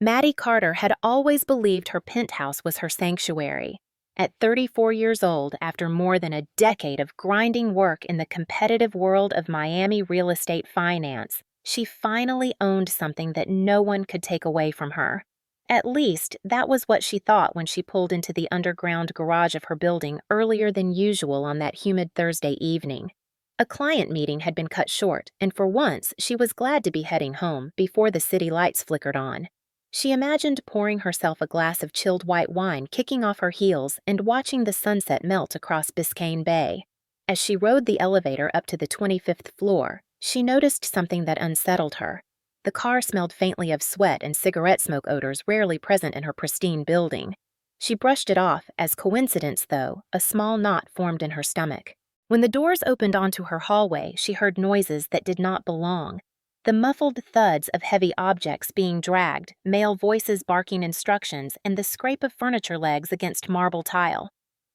Maddie Carter had always believed her penthouse was her sanctuary. At 34 years old, after more than a decade of grinding work in the competitive world of Miami real estate finance, she finally owned something that no one could take away from her. At least, that was what she thought when she pulled into the underground garage of her building earlier than usual on that humid Thursday evening. A client meeting had been cut short, and for once, she was glad to be heading home before the city lights flickered on. She imagined pouring herself a glass of chilled white wine, kicking off her heels, and watching the sunset melt across Biscayne Bay. As she rode the elevator up to the 25th floor, she noticed something that unsettled her. The car smelled faintly of sweat and cigarette smoke odors rarely present in her pristine building. She brushed it off as coincidence, though, a small knot formed in her stomach. When the doors opened onto her hallway, she heard noises that did not belong. The muffled thuds of heavy objects being dragged, male voices barking instructions, and the scrape of furniture legs against marble tile.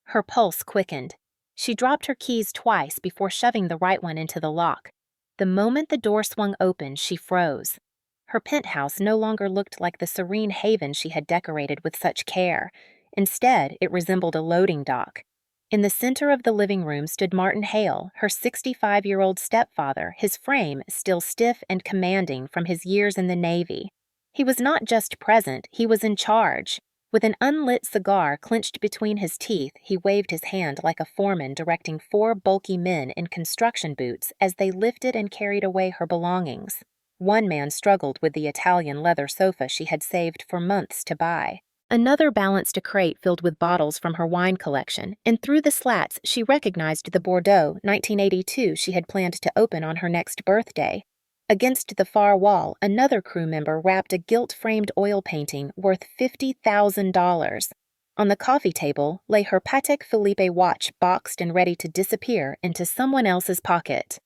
Her pulse quickened. She dropped her keys twice before shoving the right one into the lock. The moment the door swung open, she froze. Her penthouse no longer looked like the serene haven she had decorated with such care. Instead, it resembled a loading dock. In the center of the living room stood Martin Hale, her 65-year-old stepfather, his frame still stiff and commanding from his years in the Navy. He was not just present, he was in charge. With an unlit cigar clenched between his teeth, he waved his hand like a foreman directing 4 bulky men in construction boots as they lifted and carried away her belongings. One man struggled with the Italian leather sofa she had saved for months to buy. Another balanced a crate filled with bottles from her wine collection, and through the slats she recognized the Bordeaux 1982 she had planned to open on her next birthday. Against the far wall, another crew member wrapped a gilt-framed oil painting worth $50,000. On the coffee table lay her Patek Philippe watch boxed and ready to disappear into someone else's pocket.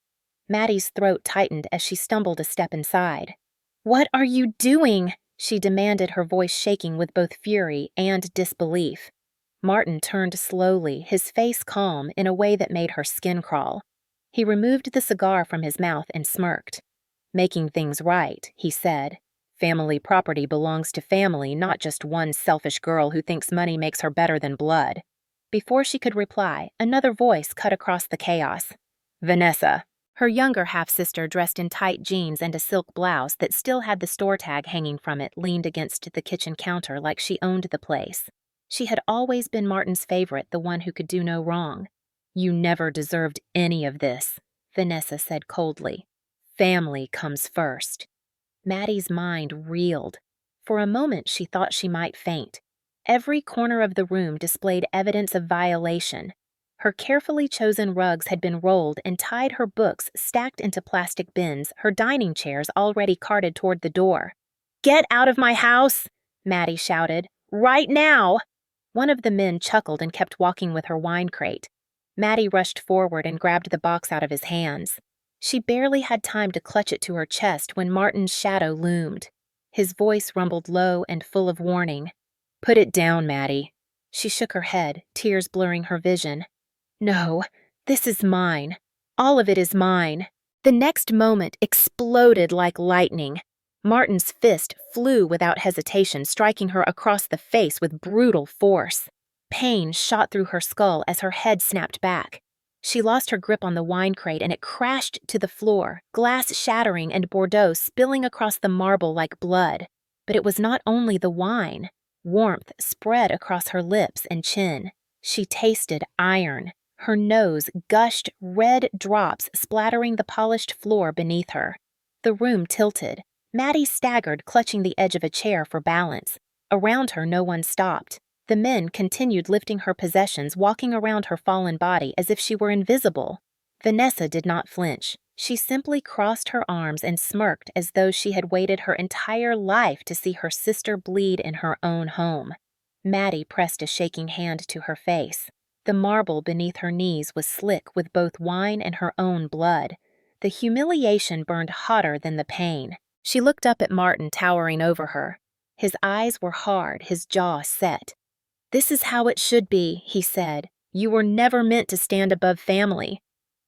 Maddie's throat tightened as she stumbled a step inside. "What are you doing?" she demanded, her voice shaking with both fury and disbelief. Martin turned slowly, his face calm in a way that made her skin crawl. He removed the cigar from his mouth and smirked. "Making things right," he said. "Family property belongs to family, not just one selfish girl who thinks money makes her better than blood." Before she could reply, another voice cut across the chaos. "Vanessa." Her younger half-sister, dressed in tight jeans and a silk blouse that still had the store tag hanging from it, leaned against the kitchen counter like she owned the place. She had always been Martin's favorite, the one who could do no wrong. "You never deserved any of this," Vanessa said coldly. "Family comes first." Maddie's mind reeled. For a moment she thought she might faint. Every corner of the room displayed evidence of violation. Her carefully chosen rugs had been rolled and tied, her books stacked into plastic bins, her dining chairs already carted toward the door. "Get out of my house!" Maddie shouted. "Right now!" One of the men chuckled and kept walking with her wine crate. Maddie rushed forward and grabbed the box out of his hands. She barely had time to clutch it to her chest when Martin's shadow loomed. His voice rumbled low and full of warning. "Put it down, Maddie." She shook her head, tears blurring her vision. "No, this is mine. All of it is mine." The next moment exploded like lightning. Martin's fist flew without hesitation, striking her across the face with brutal force. Pain shot through her skull as her head snapped back. She lost her grip on the wine crate and it crashed to the floor, glass shattering and Bordeaux spilling across the marble like blood. But it was not only the wine. Warmth spread across her lips and chin. She tasted iron. Her nose gushed red drops splattering the polished floor beneath her. The room tilted. Maddie staggered, clutching the edge of a chair for balance. Around her, no one stopped. The men continued lifting her possessions, walking around her fallen body as if she were invisible. Vanessa did not flinch. She simply crossed her arms and smirked as though she had waited her entire life to see her sister bleed in her own home. Maddie pressed a shaking hand to her face. The marble beneath her knees was slick with both wine and her own blood. The humiliation burned hotter than the pain. She looked up at Martin towering over her. His eyes were hard, his jaw set. "This is how it should be," he said. "You were never meant to stand above family."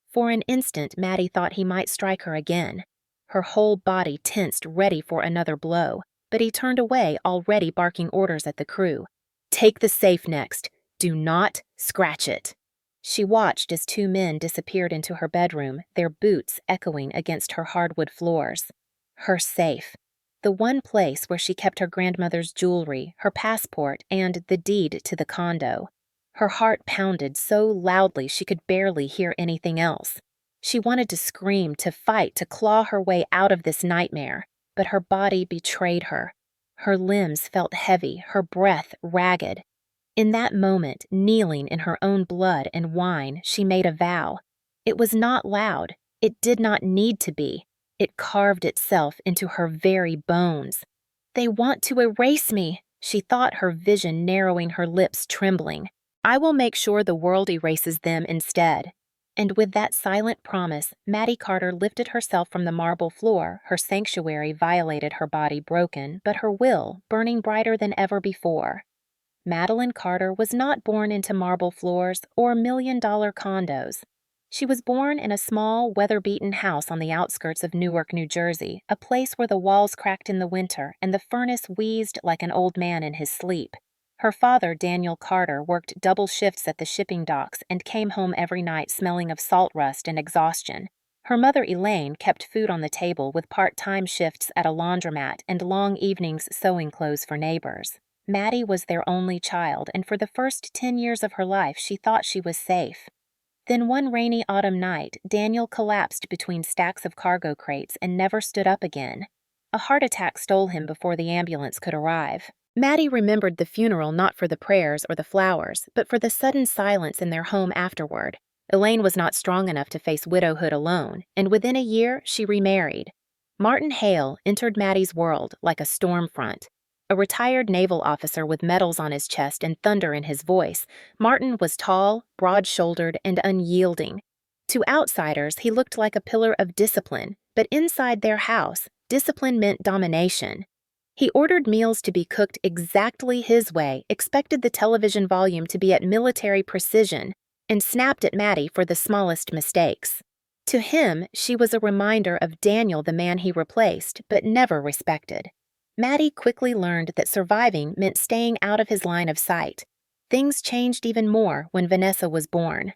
For an instant, Maddie thought he might strike her again. Her whole body tensed, ready for another blow. but he turned away, already barking orders at the crew. "Take the safe next. Do not scratch it." She watched as two men disappeared into her bedroom, their boots echoing against her hardwood floors. Her safe. The one place where she kept her grandmother's jewelry, her passport, and the deed to the condo. Her heart pounded so loudly she could barely hear anything else. She wanted to scream, to fight, to claw her way out of this nightmare, but her body betrayed her. Her limbs felt heavy, her breath ragged. In that moment, kneeling in her own blood and wine, she made a vow. It was not loud. It did not need to be. It carved itself into her very bones. "They want to erase me," she thought, her vision narrowing, her lips trembling. "I will make sure the world erases them instead." And with that silent promise, Maddie Carter lifted herself from the marble floor, her sanctuary violated, her body broken, but her will burning brighter than ever before. Madeline Carter was not born into marble floors or million-dollar condos. She was born in a small, weather-beaten house on the outskirts of Newark, New Jersey, a place where the walls cracked in the winter and the furnace wheezed like an old man in his sleep. Her father, Daniel Carter, worked double shifts at the shipping docks and came home every night smelling of salt rust and exhaustion. Her mother, Elaine, kept food on the table with part-time shifts at a laundromat and long evenings sewing clothes for neighbors. Maddie was their only child, and for the first 10 years of her life, she thought she was safe. Then one rainy autumn night, Daniel collapsed between stacks of cargo crates and never stood up again. A heart attack stole him before the ambulance could arrive. Maddie remembered the funeral not for the prayers or the flowers, but for the sudden silence in their home afterward. Elaine was not strong enough to face widowhood alone, and within a year, she remarried. Martin Hale entered Maddie's world like a storm front. A retired naval officer with medals on his chest and thunder in his voice, Martin was tall, broad-shouldered, and unyielding. To outsiders, he looked like a pillar of discipline, but inside their house, discipline meant domination. He ordered meals to be cooked exactly his way, expected the television volume to be at military precision, and snapped at Maddie for the smallest mistakes. To him, she was a reminder of Daniel, the man he replaced, but never respected. Maddie quickly learned that surviving meant staying out of his line of sight. Things changed even more when Vanessa was born.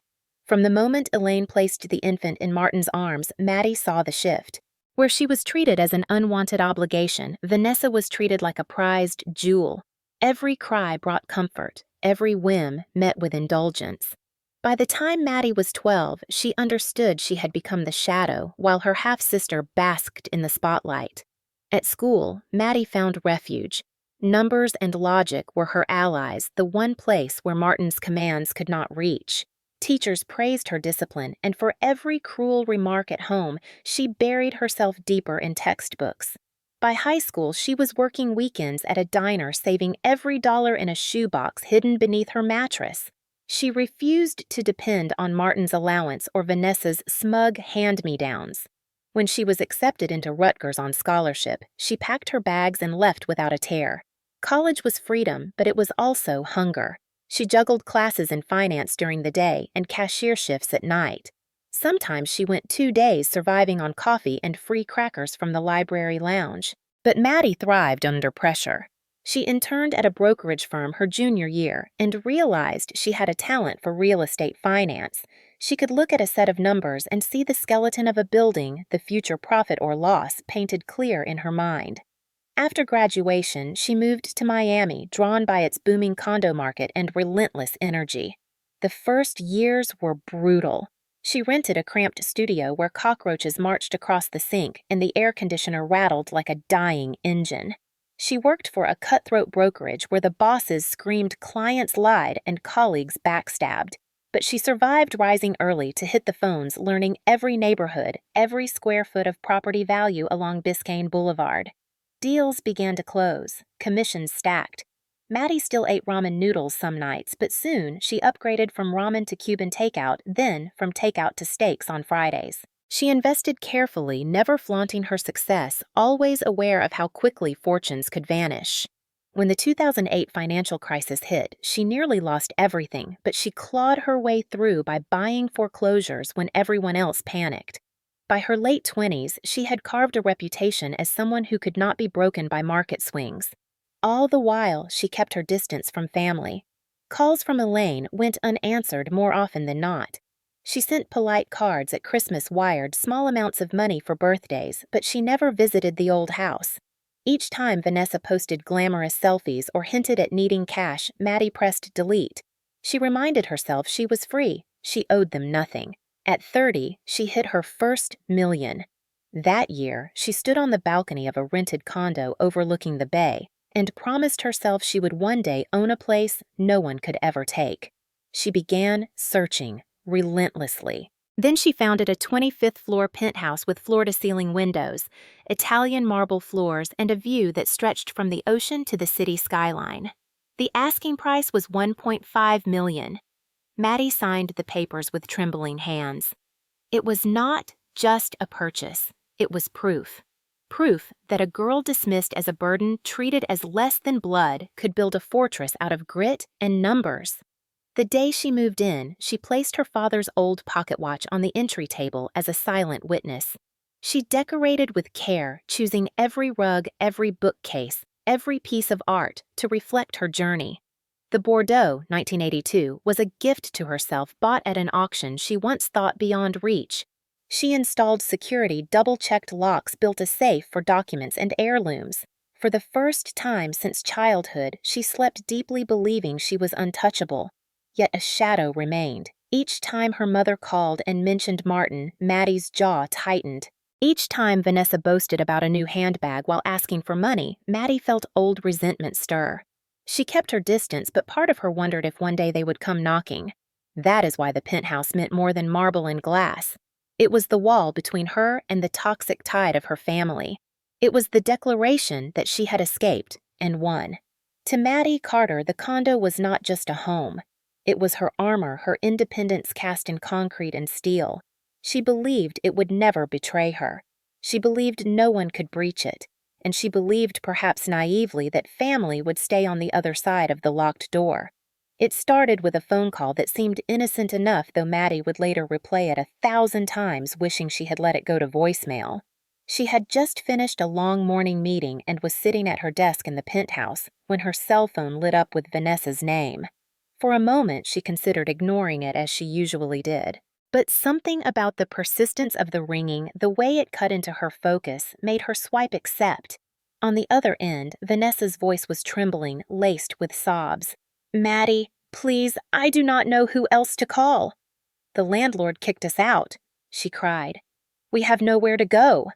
From the moment Elaine placed the infant in Martin's arms, Maddie saw the shift. Where she was treated as an unwanted obligation, Vanessa was treated like a prized jewel. Every cry brought comfort, every whim met with indulgence. By the time Maddie was 12, she understood she had become the shadow, while her half-sister basked in the spotlight. At school, Maddie found refuge. Numbers and logic were her allies, the one place where Martin's commands could not reach. Teachers praised her discipline, and for every cruel remark at home, she buried herself deeper in textbooks. By high school, she was working weekends at a diner, saving every dollar in a shoebox hidden beneath her mattress. She refused to depend on Martin's allowance or Vanessa's smug hand-me-downs. When she was accepted into Rutgers on scholarship, she packed her bags and left without a tear. College was freedom, but it was also hunger. She juggled classes in finance during the day and cashier shifts at night. Sometimes she went 2 days surviving on coffee and free crackers from the library lounge. But Maddie thrived under pressure. She interned at a brokerage firm her junior year and realized she had a talent for real estate finance. She could look at a set of numbers and see the skeleton of a building, the future profit or loss painted clear in her mind. After graduation, she moved to Miami, drawn by its booming condo market and relentless energy. The first years were brutal. She rented a cramped studio where cockroaches marched across the sink and the air conditioner rattled like a dying engine. She worked for a cutthroat brokerage where the bosses screamed clients lied and colleagues backstabbed. But she survived rising early to hit the phones, learning every neighborhood, every square foot of property value along Biscayne Boulevard. Deals began to close, commissions stacked. Maddie still ate ramen noodles some nights, but soon she upgraded from ramen to Cuban takeout, then from takeout to steaks on Fridays. She invested carefully, never flaunting her success, always aware of how quickly fortunes could vanish. When the 2008 financial crisis hit, she nearly lost everything, but she clawed her way through by buying foreclosures when everyone else panicked. By her late 20s, she had carved a reputation as someone who could not be broken by market swings. All the while, she kept her distance from family. Calls from Elaine went unanswered more often than not. She sent polite cards at Christmas, wired small amounts of money for birthdays, but she never visited the old house. Each time Vanessa posted glamorous selfies or hinted at needing cash, Maddie pressed delete. She reminded herself she was free. She owed them nothing. At 30, she hit her first million. That year, she stood on the balcony of a rented condo overlooking the bay and promised herself she would one day own a place no one could ever take. She began searching relentlessly. Then she founded a 25th-floor penthouse with floor-to-ceiling windows, Italian marble floors, and a view that stretched from the ocean to the city skyline. The asking price was $1.5 million. Maddie signed the papers with trembling hands. It was not just a purchase. It was proof. Proof that a girl dismissed as a burden, treated as less than blood, could build a fortress out of grit and numbers. The day she moved in, she placed her father's old pocket watch on the entry table as a silent witness. She decorated with care, choosing every rug, every bookcase, every piece of art to reflect her journey. The Bordeaux 1982 was a gift to herself bought at an auction she once thought beyond reach. She installed security, double-checked locks, built a safe for documents and heirlooms. For the first time since childhood, she slept deeply believing she was untouchable. Yet a shadow remained. Each time her mother called and mentioned Martin, Maddie's jaw tightened. Each time Vanessa boasted about a new handbag while asking for money, Maddie felt old resentment stir. She kept her distance, but part of her wondered if one day they would come knocking. That is why the penthouse meant more than marble and glass. It was the wall between her and the toxic tide of her family. It was the declaration that she had escaped and won. To Maddie Carter, the condo was not just a home. It was her armor, her independence cast in concrete and steel. She believed it would never betray her. She believed no one could breach it. And she believed, perhaps naively, that family would stay on the other side of the locked door. It started with a phone call that seemed innocent enough, though Maddie would later replay it 1,000 times, wishing she had let it go to voicemail. She had just finished a long morning meeting and was sitting at her desk in the penthouse when her cell phone lit up with Vanessa's name. For a moment, she considered ignoring it as she usually did. But something about the persistence of the ringing, the way it cut into her focus, made her swipe accept. On the other end, Vanessa's voice was trembling, laced with sobs. "Maddie, please, I do not know who else to call." "The landlord kicked us out," she cried. "We have nowhere to go."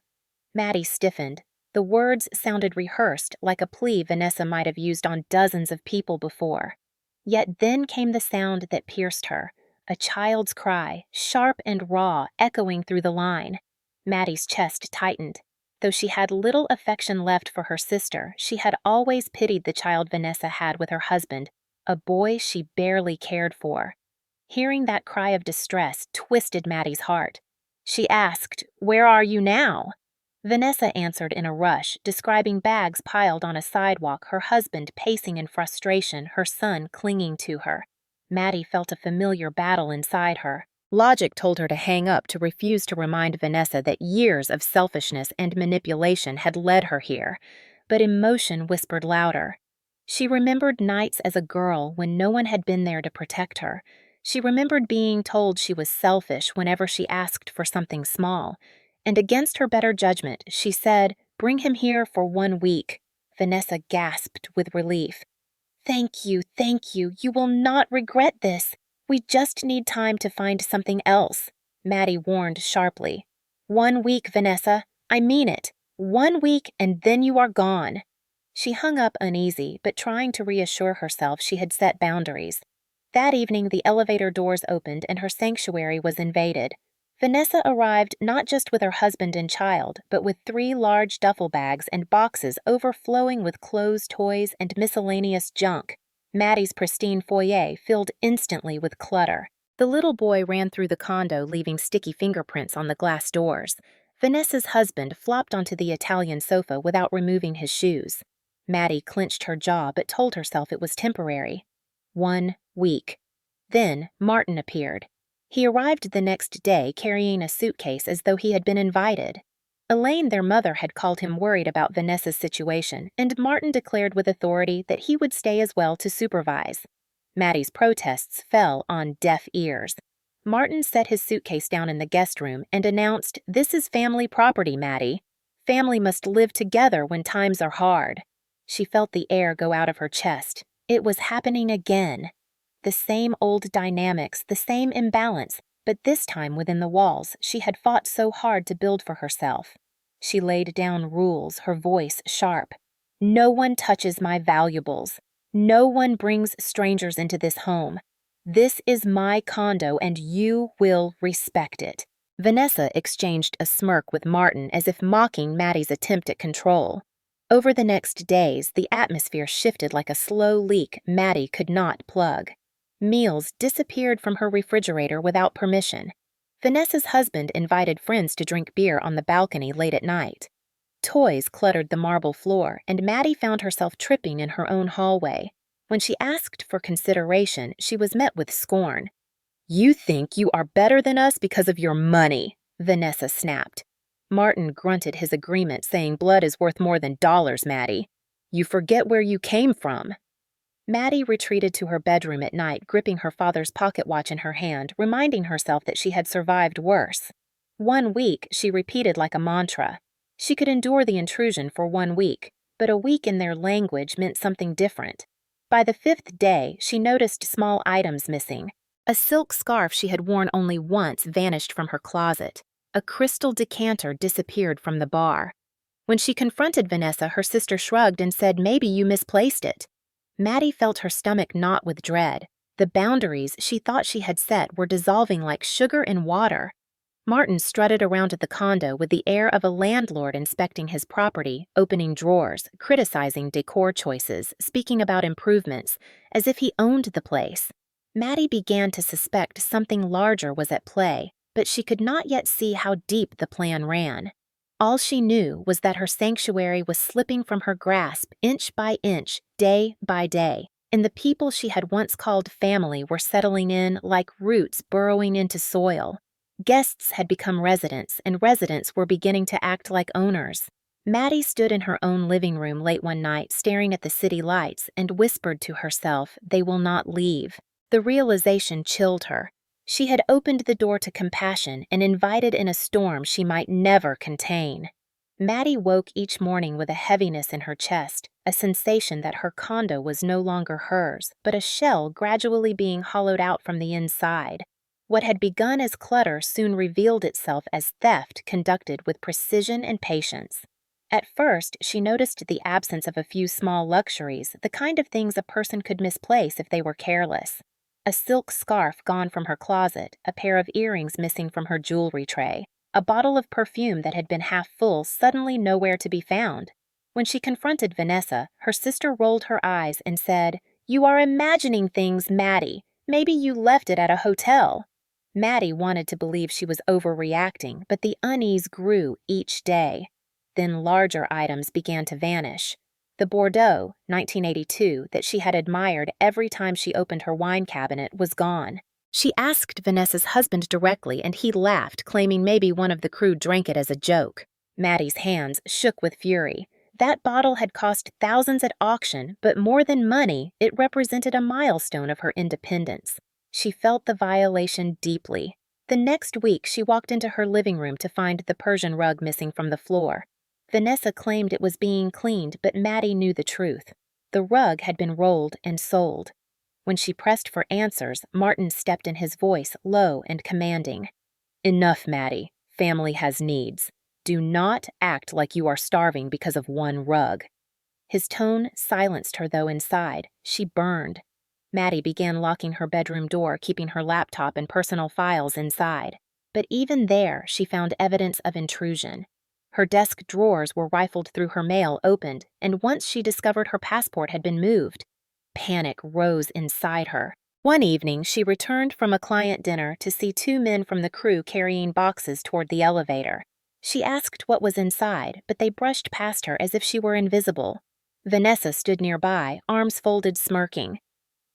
Maddie stiffened. The words sounded rehearsed, like a plea Vanessa might have used on dozens of people before. Yet then came the sound that pierced her. A child's cry, sharp and raw, echoing through the line. Maddie's chest tightened. Though she had little affection left for her sister, she had always pitied the child Vanessa had with her husband, a boy she barely cared for. Hearing that cry of distress twisted Maddie's heart. She asked, "Where are you now?" Vanessa answered in a rush, describing bags piled on a sidewalk, her husband pacing in frustration, her son clinging to her. Maddie felt a familiar battle inside her. Logic told her to hang up, to refuse to remind Vanessa that years of selfishness and manipulation had led her here. But emotion whispered louder. She remembered nights as a girl when no one had been there to protect her. She remembered being told she was selfish whenever she asked for something small. And against her better judgment, she said, "Bring him here for 1 week." Vanessa gasped with relief. Thank you. You will not regret this. We just need time to find something else," Maddie warned sharply. 1 week, Vanessa. I mean it. 1 week, and then you are gone." She hung up uneasy, but trying to reassure herself she had set boundaries. That evening, the elevator doors opened and her sanctuary was invaded. Vanessa arrived not just with her husband and child, but with 3 large duffel bags and boxes overflowing with clothes, toys, and miscellaneous junk. Maddie's pristine foyer filled instantly with clutter. The little boy ran through the condo, leaving sticky fingerprints on the glass doors. Vanessa's husband flopped onto the Italian sofa without removing his shoes. Maddie clenched her jaw but told herself it was temporary. 1 week. Then Martin appeared. He arrived the next day carrying a suitcase as though he had been invited. Elaine, their mother, had called him worried about Vanessa's situation, and Martin declared with authority that he would stay as well to supervise. Maddie's protests fell on deaf ears. Martin set his suitcase down in the guest room and announced, "This is family property, Maddie. Family must live together when times are hard." She felt the air go out of her chest. It was happening again. The same old dynamics, the same imbalance, but this time within the walls she had fought so hard to build for herself. She laid down rules, her voice sharp. "No one touches my valuables. No one brings strangers into this home. This is my condo and you will respect it." Vanessa exchanged a smirk with Martin as if mocking Maddie's attempt at control. Over the next days, the atmosphere shifted like a slow leak Maddie could not plug. Meals disappeared from her refrigerator without permission. Vanessa's husband invited friends to drink beer on the balcony late at night. Toys cluttered the marble floor, and Maddie found herself tripping in her own hallway. When she asked for consideration, she was met with scorn. "You think you are better than us because of your money," Vanessa snapped. Martin grunted his agreement, saying, "Blood is worth more than dollars, Maddie. You forget where you came from." Maddie retreated to her bedroom at night, gripping her father's pocket watch in her hand, reminding herself that she had survived worse. 1 week, she repeated like a mantra. She could endure the intrusion for 1 week, but a week in their language meant something different. By the 5th day, she noticed small items missing. A silk scarf she had worn only once vanished from her closet. A crystal decanter disappeared from the bar. When she confronted Vanessa, her sister shrugged and said, "Maybe you misplaced it." Maddie felt her stomach knot with dread. The boundaries she thought she had set were dissolving like sugar in water. Martin strutted around the condo with the air of a landlord inspecting his property, opening drawers, criticizing decor choices, speaking about improvements, as if he owned the place. Maddie began to suspect something larger was at play, but she could not yet see how deep the plan ran. All she knew was that her sanctuary was slipping from her grasp inch by inch, day by day, and the people she had once called family were settling in like roots burrowing into soil. Guests had become residents, and residents were beginning to act like owners. Maddie stood in her own living room late one night, staring at the city lights, and whispered to herself, "They will not leave." The realization chilled her. She had opened the door to compassion and invited in a storm she might never contain. Maddie woke each morning with a heaviness in her chest, a sensation that her condo was no longer hers, but a shell gradually being hollowed out from the inside. What had begun as clutter soon revealed itself as theft conducted with precision and patience. At first, she noticed the absence of a few small luxuries, the kind of things a person could misplace if they were careless. A silk scarf gone from her closet, a pair of earrings missing from her jewelry tray, a bottle of perfume that had been half full suddenly nowhere to be found. When she confronted Vanessa, her sister rolled her eyes and said, "You are imagining things, Maddie. Maybe you left it at a hotel." Maddie wanted to believe she was overreacting, but the unease grew each day. Then larger items began to vanish. The Bordeaux, 1982, that she had admired every time she opened her wine cabinet was gone. She asked Vanessa's husband directly, and he laughed, claiming maybe one of the crew drank it as a joke. Maddie's hands shook with fury. That bottle had cost thousands at auction, but more than money, it represented a milestone of her independence. She felt the violation deeply. The next week, she walked into her living room to find the Persian rug missing from the floor. Vanessa claimed it was being cleaned, but Maddie knew the truth. The rug had been rolled and sold. When she pressed for answers, Martin stepped in, his voice low and commanding. "Enough, Maddie. Family has needs. Do not act like you are starving because of one rug." His tone silenced her, though inside, she burned. Maddie began locking her bedroom door, keeping her laptop and personal files inside. But even there, she found evidence of intrusion. Her desk drawers were rifled through, her mail opened, and once she discovered her passport had been moved. Panic rose inside her. One evening, she returned from a client dinner to see 2 men from the crew carrying boxes toward the elevator. She asked what was inside, but they brushed past her as if she were invisible. Vanessa stood nearby, arms folded, smirking.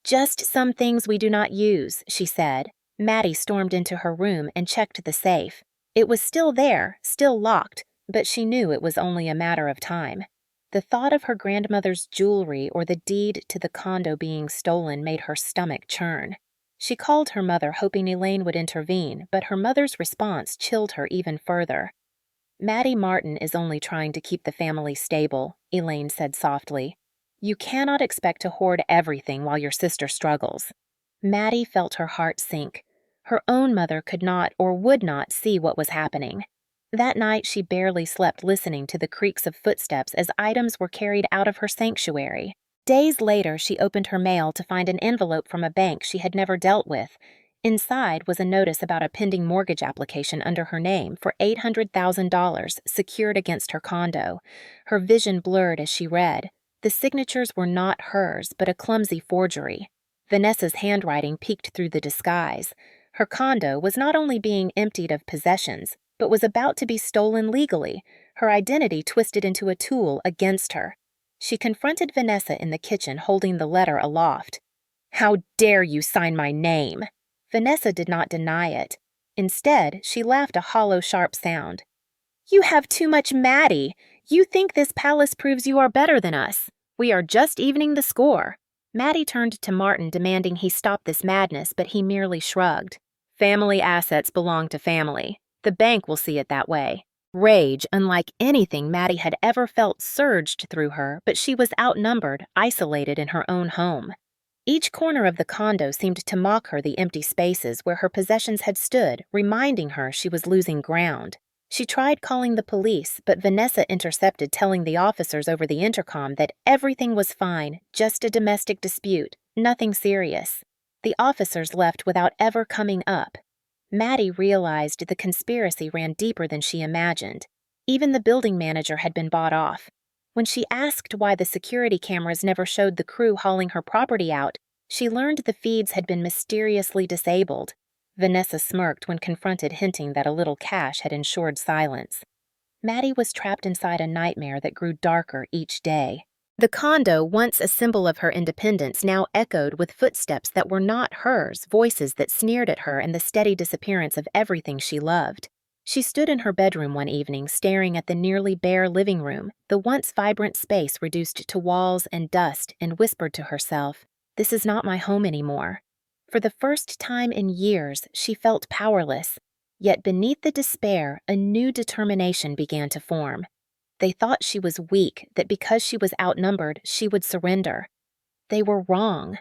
"Just some things we do not use," she said. Maddie stormed into her room and checked the safe. It was still there, still locked, but she knew it was only a matter of time. The thought of her grandmother's jewelry or the deed to the condo being stolen made her stomach churn. She called her mother, hoping Elaine would intervene, but her mother's response chilled her even further. "Maddie Martin is only trying to keep the family stable," Elaine said softly. "You cannot expect to hoard everything while your sister struggles." Maddie felt her heart sink. Her own mother could not or would not see what was happening. That night she barely slept, listening to the creaks of footsteps as items were carried out of her sanctuary. Days later, she opened her mail to find an envelope from a bank she had never dealt with. Inside was a notice about a pending mortgage application under her name for $800,000 secured against her condo. Her vision blurred as she read. The signatures were not hers, but a clumsy forgery. Vanessa's handwriting peeked through the disguise. Her condo was not only being emptied of possessions, but was about to be stolen legally, her identity twisted into a tool against her. She confronted Vanessa in the kitchen, holding the letter aloft. "How dare you sign my name?" Vanessa did not deny it. Instead, she laughed a hollow, sharp sound. "You have too much Maddie. You think this palace proves you are better than us. We are just evening the score." Maddie turned to Martin, demanding he stop this madness, but he merely shrugged. "Family assets belong to family. The bank will see it that way." Rage, unlike anything Maddie had ever felt, surged through her, but she was outnumbered, isolated in her own home. Each corner of the condo seemed to mock her, the empty spaces where her possessions had stood, reminding her she was losing ground. She tried calling the police, but Vanessa intercepted, telling the officers over the intercom that everything was fine, just a domestic dispute, nothing serious. The officers left without ever coming up. Maddie realized the conspiracy ran deeper than she imagined. Even the building manager had been bought off. When she asked why the security cameras never showed the crew hauling her property out, she learned the feeds had been mysteriously disabled. Vanessa smirked when confronted, hinting that a little cash had ensured silence. Maddie was trapped inside a nightmare that grew darker each day. The condo, once a symbol of her independence, now echoed with footsteps that were not hers, voices that sneered at her, and the steady disappearance of everything she loved. She stood in her bedroom one evening, staring at the nearly bare living room, the once vibrant space reduced to walls and dust, and whispered to herself, "This is not my home anymore." For the first time in years, she felt powerless. Yet beneath the despair, a new determination began to form. They thought she was weak, that because she was outnumbered, she would surrender. They were wrong.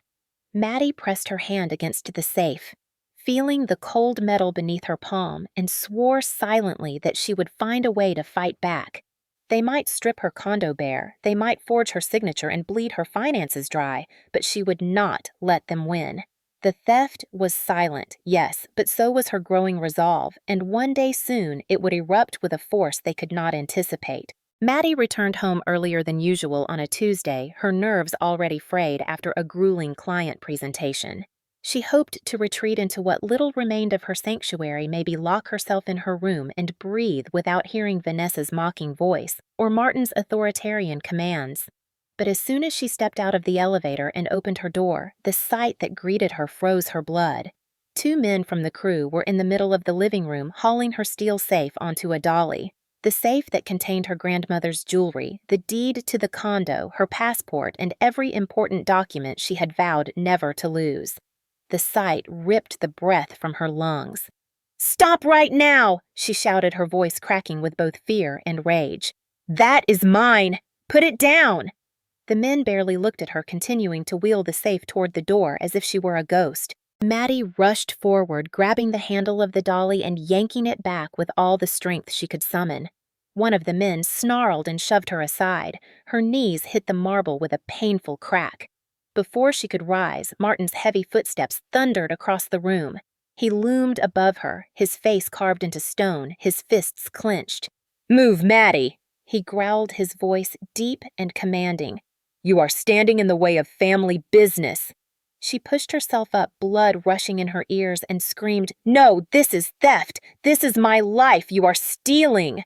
Maddie pressed her hand against the safe, feeling the cold metal beneath her palm, and swore silently that she would find a way to fight back. They might strip her condo bare, they might forge her signature and bleed her finances dry, but she would not let them win. The theft was silent, yes, but so was her growing resolve, and one day soon it would erupt with a force they could not anticipate. Maddie returned home earlier than usual on a Tuesday, her nerves already frayed after a grueling client presentation. She hoped to retreat into what little remained of her sanctuary, maybe lock herself in her room and breathe without hearing Vanessa's mocking voice or Martin's authoritarian commands. But as soon as she stepped out of the elevator and opened her door, the sight that greeted her froze her blood. 2 men from the crew were in the middle of the living room, hauling her steel safe onto a dolly. The safe that contained her grandmother's jewelry, the deed to the condo, her passport, and every important document she had vowed never to lose. The sight ripped the breath from her lungs. "Stop right now!" she shouted, her voice cracking with both fear and rage. "That is mine! Put it down!" The men barely looked at her, continuing to wheel the safe toward the door as if she were a ghost. Maddie rushed forward, grabbing the handle of the dolly and yanking it back with all the strength she could summon. One of the men snarled and shoved her aside. Her knees hit the marble with a painful crack. Before she could rise, Martin's heavy footsteps thundered across the room. He loomed above her, his face carved into stone, his fists clenched. "Move, Maddie!" He growled, his voice deep and commanding. "You are standing in the way of family business." She pushed herself up, blood rushing in her ears, and screamed, "No, this is theft! This is my life! You are stealing!"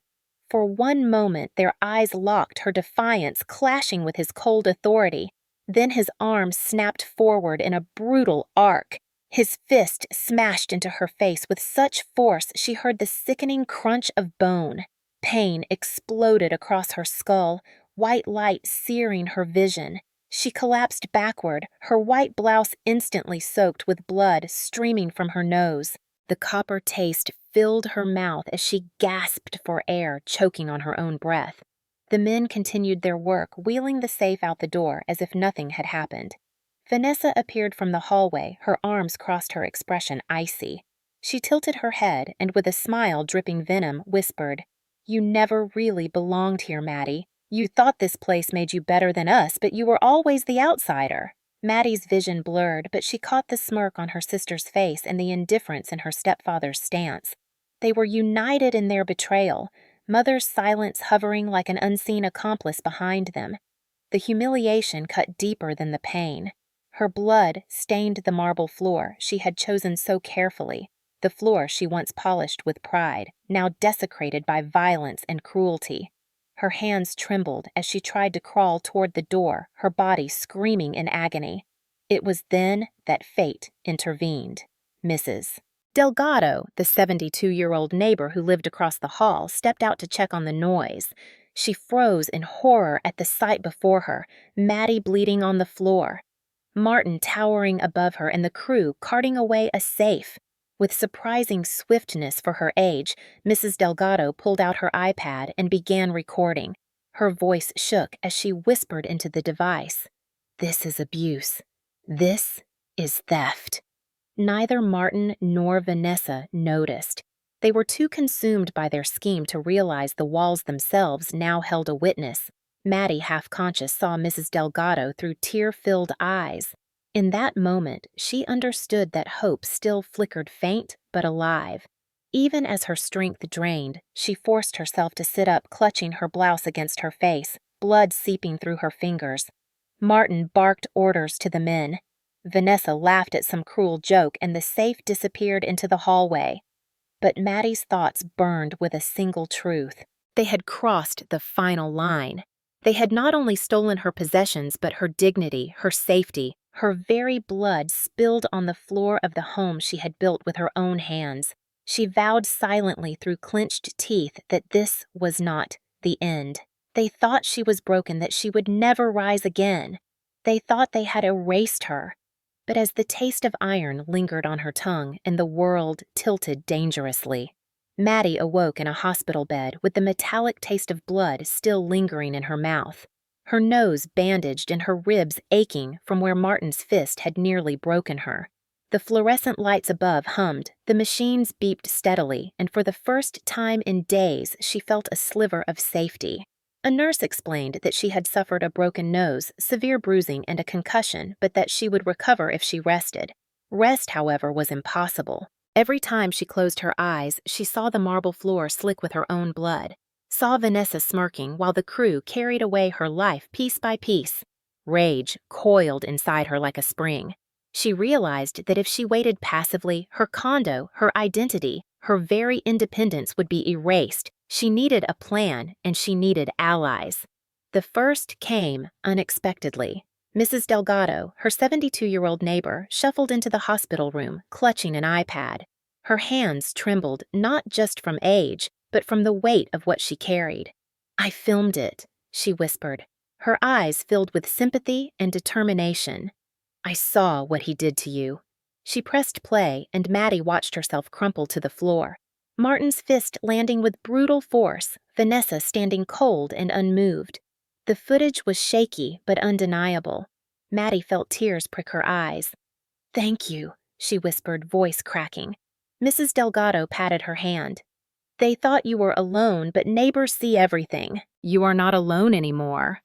For one moment, their eyes locked, her defiance clashing with his cold authority. Then his arm snapped forward in a brutal arc. His fist smashed into her face with such force she heard the sickening crunch of bone. Pain exploded across her skull, white light searing her vision. She collapsed backward, her white blouse instantly soaked with blood streaming from her nose. The copper taste filled her mouth as she gasped for air, choking on her own breath. The men continued their work, wheeling the safe out the door as if nothing had happened. Vanessa appeared from the hallway, her arms crossed, her expression icy. She tilted her head and, with a smile dripping venom, whispered, "You never really belonged here, Maddie. You thought this place made you better than us, but you were always the outsider." Maddie's vision blurred, but she caught the smirk on her sister's face and the indifference in her stepfather's stance. They were united in their betrayal, Mother's silence hovering like an unseen accomplice behind them. The humiliation cut deeper than the pain. Her blood stained the marble floor she had chosen so carefully, the floor she once polished with pride, now desecrated by violence and cruelty. Her hands trembled as she tried to crawl toward the door, her body screaming in agony. It was then that fate intervened. Mrs. Delgado, the 72-year-old neighbor who lived across the hall, stepped out to check on the noise. She froze in horror at the sight before her, Maddie bleeding on the floor, Martin towering above her, and the crew carting away a safe. With surprising swiftness for her age, Mrs. Delgado pulled out her iPad and began recording. Her voice shook as she whispered into the device, "This is abuse. This is theft." Neither Martin nor Vanessa noticed. They were too consumed by their scheme to realize the walls themselves now held a witness. Maddie, half-conscious, saw Mrs. Delgado through tear-filled eyes. In that moment, she understood that hope still flickered faint but alive. Even as her strength drained, she forced herself to sit up, clutching her blouse against her face, blood seeping through her fingers. Martin barked orders to the men. Vanessa laughed at some cruel joke, and the safe disappeared into the hallway. But Maddie's thoughts burned with a single truth. They had crossed the final line. They had not only stolen her possessions, but her dignity, her safety. Her very blood spilled on the floor of the home she had built with her own hands. She vowed silently through clenched teeth that this was not the end. They thought she was broken, that she would never rise again. They thought they had erased her. But as the taste of iron lingered on her tongue and the world tilted dangerously, Maddie awoke in a hospital bed with the metallic taste of blood still lingering in her mouth. Her nose bandaged and her ribs aching from where Martin's fist had nearly broken her. The fluorescent lights above hummed, the machines beeped steadily, and for the first time in days she felt a sliver of safety. A nurse explained that she had suffered a broken nose, severe bruising, and a concussion, but that she would recover if she rested. Rest, however, was impossible. Every time she closed her eyes, she saw the marble floor slick with her own blood, saw Vanessa smirking while the crew carried away her life piece by piece. Rage coiled inside her like a spring. She realized that if she waited passively, her condo, her identity, her very independence would be erased. She needed a plan, and she needed allies. The first came unexpectedly. Mrs. Delgado, her 72-year-old neighbor, shuffled into the hospital room, clutching an iPad. Her hands trembled not just from age, but from the weight of what she carried. "I filmed it," she whispered, her eyes filled with sympathy and determination. "I saw what he did to you." She pressed play, and Maddie watched herself crumple to the floor. Martin's fist landing with brutal force, Vanessa standing cold and unmoved. The footage was shaky but undeniable. Maddie felt tears prick her eyes. "Thank you," she whispered, voice cracking. Mrs. Delgado patted her hand. "They thought you were alone, but neighbors see everything. You are not alone anymore."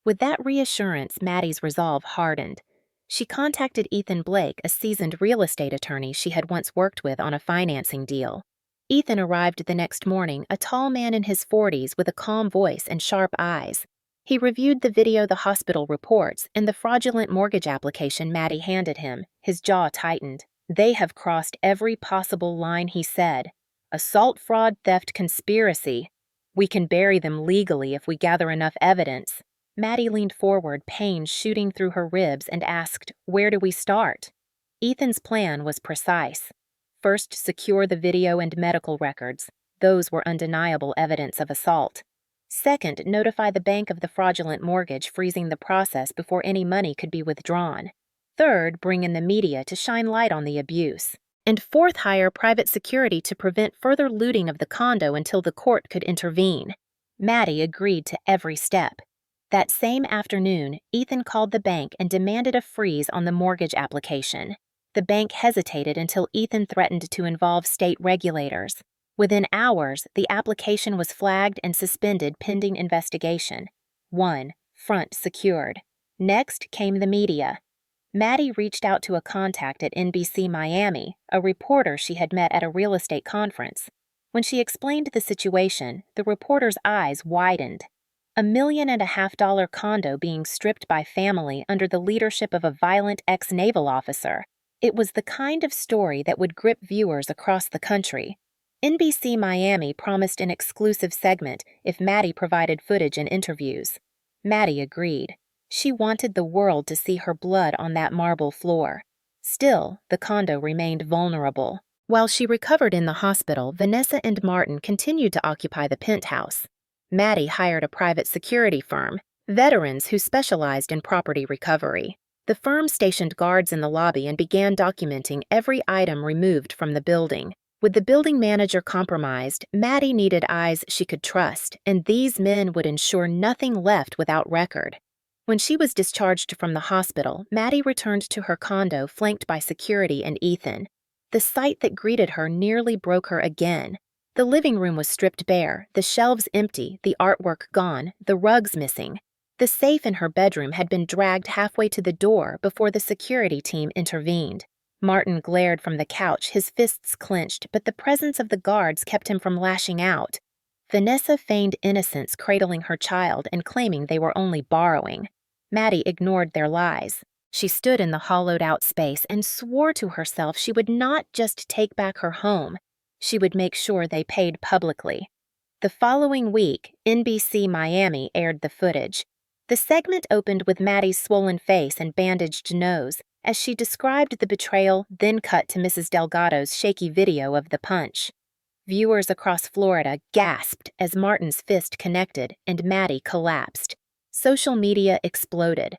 With that reassurance, Maddie's resolve hardened. She contacted Ethan Blake, a seasoned real estate attorney she had once worked with on a financing deal. Ethan arrived the next morning, a tall man in his 40s with a calm voice and sharp eyes. He reviewed the video the hospital reports and the fraudulent mortgage application Maddie handed him. His jaw tightened. "They have crossed every possible line," he said. "Assault, fraud, theft, conspiracy. We can bury them legally if we gather enough evidence." Maddie leaned forward, pain shooting through her ribs, and asked, "Where do we start?" Ethan's plan was precise. First, secure the video and medical records. Those were undeniable evidence of assault. Second, notify the bank of the fraudulent mortgage, freezing the process before any money could be withdrawn. Third, bring in the media to shine light on the abuse. And fourth, hire private security to prevent further looting of the condo until the court could intervene. Maddie agreed to every step. That same afternoon, Ethan called the bank and demanded a freeze on the mortgage application. The bank hesitated until Ethan threatened to involve state regulators. Within hours, the application was flagged and suspended pending investigation. 1. Front secured. Next came the media. Maddie reached out to a contact at NBC Miami, a reporter she had met at a real estate conference. When she explained the situation, the reporter's eyes widened. $1.5 million condo being stripped by family under the leadership of a violent ex-naval officer. It was the kind of story that would grip viewers across the country. NBC Miami promised an exclusive segment if Maddie provided footage and interviews. Maddie agreed. She wanted the world to see her blood on that marble floor. Still, the condo remained vulnerable. While she recovered in the hospital, Vanessa and Martin continued to occupy the penthouse. Maddie hired a private security firm, veterans who specialized in property recovery. The firm stationed guards in the lobby and began documenting every item removed from the building. With the building manager compromised, Maddie needed eyes she could trust, and these men would ensure nothing left without record. When she was discharged from the hospital, Maddie returned to her condo flanked by security and Ethan. The sight that greeted her nearly broke her again. The living room was stripped bare, the shelves empty, the artwork gone, the rugs missing. The safe in her bedroom had been dragged halfway to the door before the security team intervened. Martin glared from the couch, his fists clenched, but the presence of the guards kept him from lashing out. Vanessa feigned innocence, cradling her child and claiming they were only borrowing. Maddie ignored their lies. She stood in the hollowed-out space and swore to herself she would not just take back her home. She would make sure they paid publicly. The following week, NBC Miami aired the footage. The segment opened with Maddie's swollen face and bandaged nose as she described the betrayal, then cut to Mrs. Delgado's shaky video of the punch. Viewers across Florida gasped as Martin's fist connected and Maddie collapsed. Social media exploded.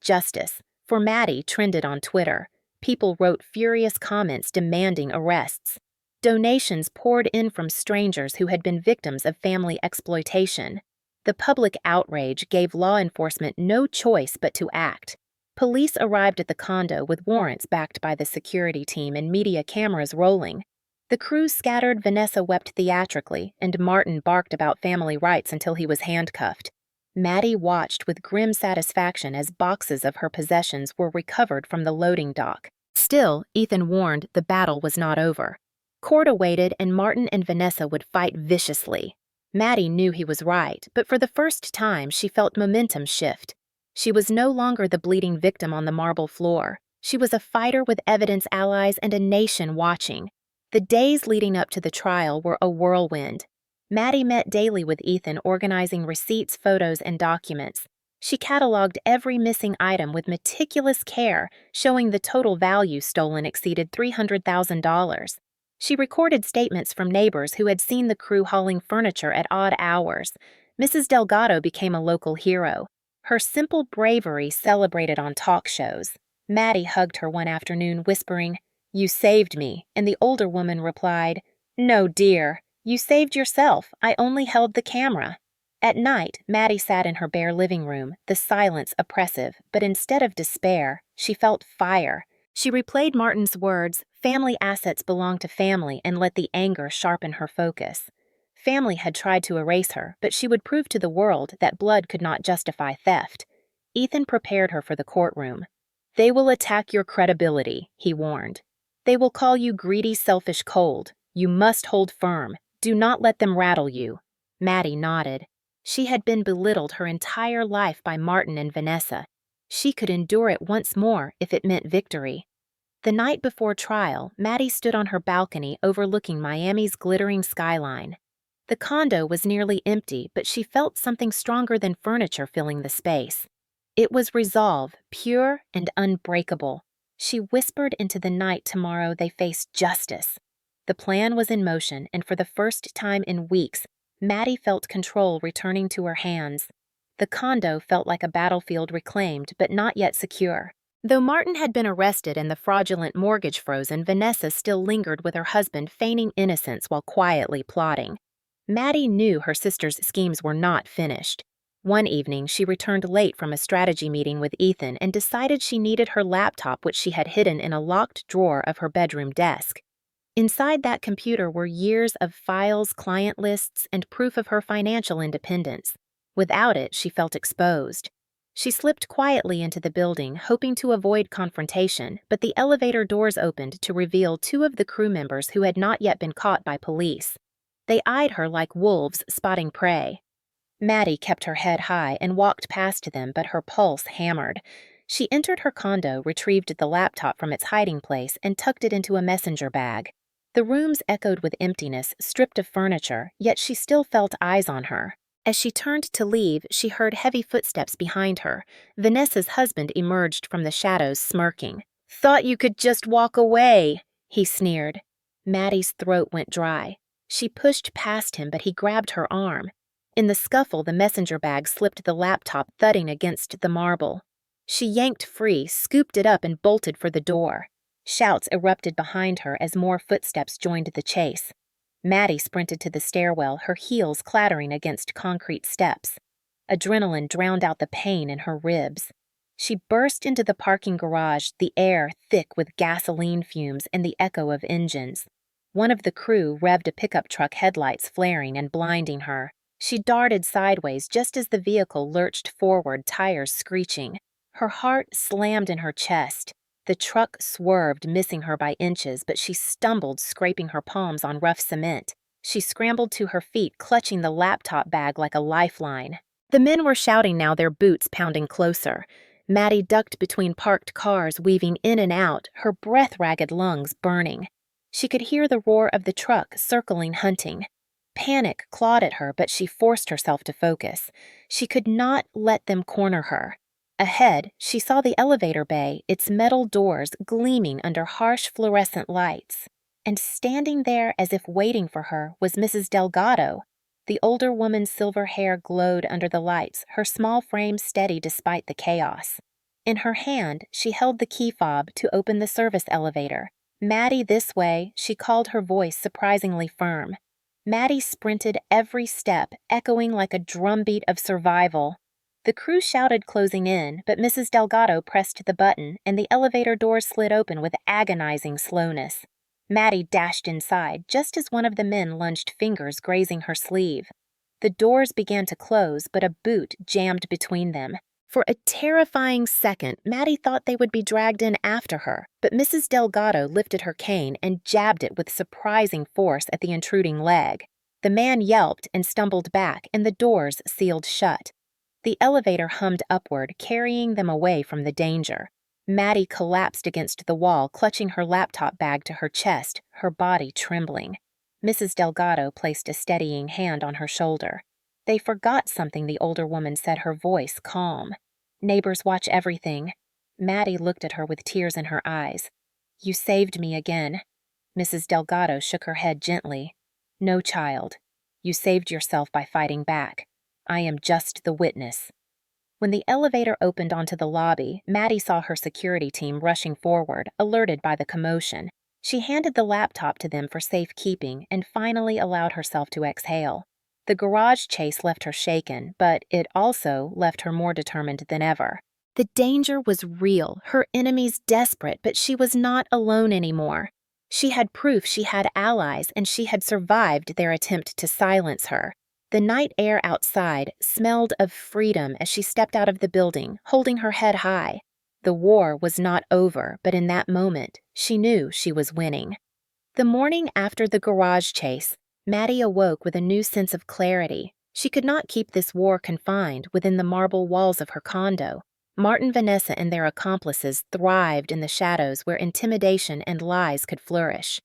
#Justice for Maddie trended on Twitter. People wrote furious comments demanding arrests. Donations poured in from strangers who had been victims of family exploitation. The public outrage gave law enforcement no choice but to act. Police arrived at the condo with warrants backed by the security team and media cameras rolling. The crew scattered. Vanessa wept theatrically, and Martin barked about family rights until he was handcuffed. Maddie watched with grim satisfaction as boxes of her possessions were recovered from the loading dock. Still, Ethan warned the battle was not over. Court awaited, and Martin and Vanessa would fight viciously. Maddie knew he was right, but for the first time she felt momentum shift. She was no longer the bleeding victim on the marble floor. She was a fighter with evidence, allies, and a nation watching. The days leading up to the trial were a whirlwind. Maddie met daily with Ethan, organizing receipts, photos, and documents. She cataloged every missing item with meticulous care, showing the total value stolen exceeded $300,000. She recorded statements from neighbors who had seen the crew hauling furniture at odd hours. Mrs. Delgado became a local hero. Her simple bravery celebrated on talk shows. Maddie hugged her one afternoon, whispering, "You saved me," and the older woman replied, "No, dear. You saved yourself. I only held the camera." At night, Maddie sat in her bare living room, the silence oppressive, but instead of despair, she felt fire. She replayed Martin's words, "Family assets belong to family," and let the anger sharpen her focus. Family had tried to erase her, but she would prove to the world that blood could not justify theft. Ethan prepared her for the courtroom. "They will attack your credibility," he warned. "They will call you greedy, selfish, cold. You must hold firm. Do not let them rattle you." Maddie nodded. She had been belittled her entire life by Martin and Vanessa. She could endure it once more if it meant victory. The night before trial, Maddie stood on her balcony overlooking Miami's glittering skyline. The condo was nearly empty, but she felt something stronger than furniture filling the space. It was resolve, pure and unbreakable. She whispered into the night tomorrow they faced justice. The plan was in motion, and for the first time in weeks, Maddie felt control returning to her hands. The condo felt like a battlefield reclaimed but not yet secure. Though Martin had been arrested and the fraudulent mortgage frozen, Vanessa still lingered with her husband, feigning innocence while quietly plotting. Maddie knew her sister's schemes were not finished. One evening, she returned late from a strategy meeting with Ethan and decided she needed her laptop, which she had hidden in a locked drawer of her bedroom desk. Inside that computer were years of files, client lists, and proof of her financial independence. Without it, she felt exposed. She slipped quietly into the building, hoping to avoid confrontation, but the elevator doors opened to reveal two of the crew members who had not yet been caught by police. They eyed her like wolves spotting prey. Maddie kept her head high and walked past them, but her pulse hammered. She entered her condo, retrieved the laptop from its hiding place, and tucked it into a messenger bag. The rooms echoed with emptiness, stripped of furniture, yet she still felt eyes on her. As she turned to leave, she heard heavy footsteps behind her. Vanessa's husband emerged from the shadows, smirking. "Thought you could just walk away," he sneered. Maddie's throat went dry. She pushed past him, but he grabbed her arm. In the scuffle, the messenger bag slipped the laptop, thudding against the marble. She yanked free, scooped it up, and bolted for the door. Shouts erupted behind her as more footsteps joined the chase. Maddie sprinted to the stairwell, her heels clattering against concrete steps. Adrenaline drowned out the pain in her ribs. She burst into the parking garage, the air thick with gasoline fumes and the echo of engines. One of the crew revved a pickup truck, headlights flaring and blinding her. She darted sideways just as the vehicle lurched forward, tires screeching. Her heart slammed in her chest. The truck swerved, missing her by inches, but she stumbled, scraping her palms on rough cement. She scrambled to her feet, clutching the laptop bag like a lifeline. The men were shouting now, their boots pounding closer. Maddie ducked between parked cars, weaving in and out, her breath-ragged lungs burning. She could hear the roar of the truck circling, hunting. Panic clawed at her, but she forced herself to focus. She could not let them corner her. Ahead, she saw the elevator bay, its metal doors gleaming under harsh fluorescent lights. And standing there as if waiting for her was Mrs. Delgado. The older woman's silver hair glowed under the lights, her small frame steady despite the chaos. In her hand, she held the key fob to open the service elevator. "Maddie, this way," she called, her voice surprisingly firm. Maddie sprinted every step, echoing like a drumbeat of survival. The crew shouted, closing in, but Mrs. Delgado pressed the button, and the elevator doors slid open with agonizing slowness. Maddie dashed inside, just as one of the men lunged, fingers grazing her sleeve. The doors began to close, but a boot jammed between them. For a terrifying second, Maddie thought they would be dragged in after her, but Mrs. Delgado lifted her cane and jabbed it with surprising force at the intruding leg. The man yelped and stumbled back, and the doors sealed shut. The elevator hummed upward, carrying them away from the danger. Maddie collapsed against the wall, clutching her laptop bag to her chest, her body trembling. Mrs. Delgado placed a steadying hand on her shoulder. "They forgot something," the older woman said, her voice calm. "Neighbors watch everything." Maddie looked at her with tears in her eyes. "You saved me again." Mrs. Delgado shook her head gently. "No, child. You saved yourself by fighting back. I am just the witness." When the elevator opened onto the lobby, Maddie saw her security team rushing forward, alerted by the commotion. She handed the laptop to them for safekeeping and finally allowed herself to exhale. The garage chase left her shaken, but it also left her more determined than ever. The danger was real, her enemies desperate, but she was not alone anymore. She had proof, she had allies, and she had survived their attempt to silence her. The night air outside smelled of freedom as she stepped out of the building, holding her head high. The war was not over, but in that moment, she knew she was winning. The morning after the garage chase, Maddie awoke with a new sense of clarity. She could not keep this war confined within the marble walls of her condo. Martin, Vanessa, and their accomplices thrived in the shadows where intimidation and lies could flourish.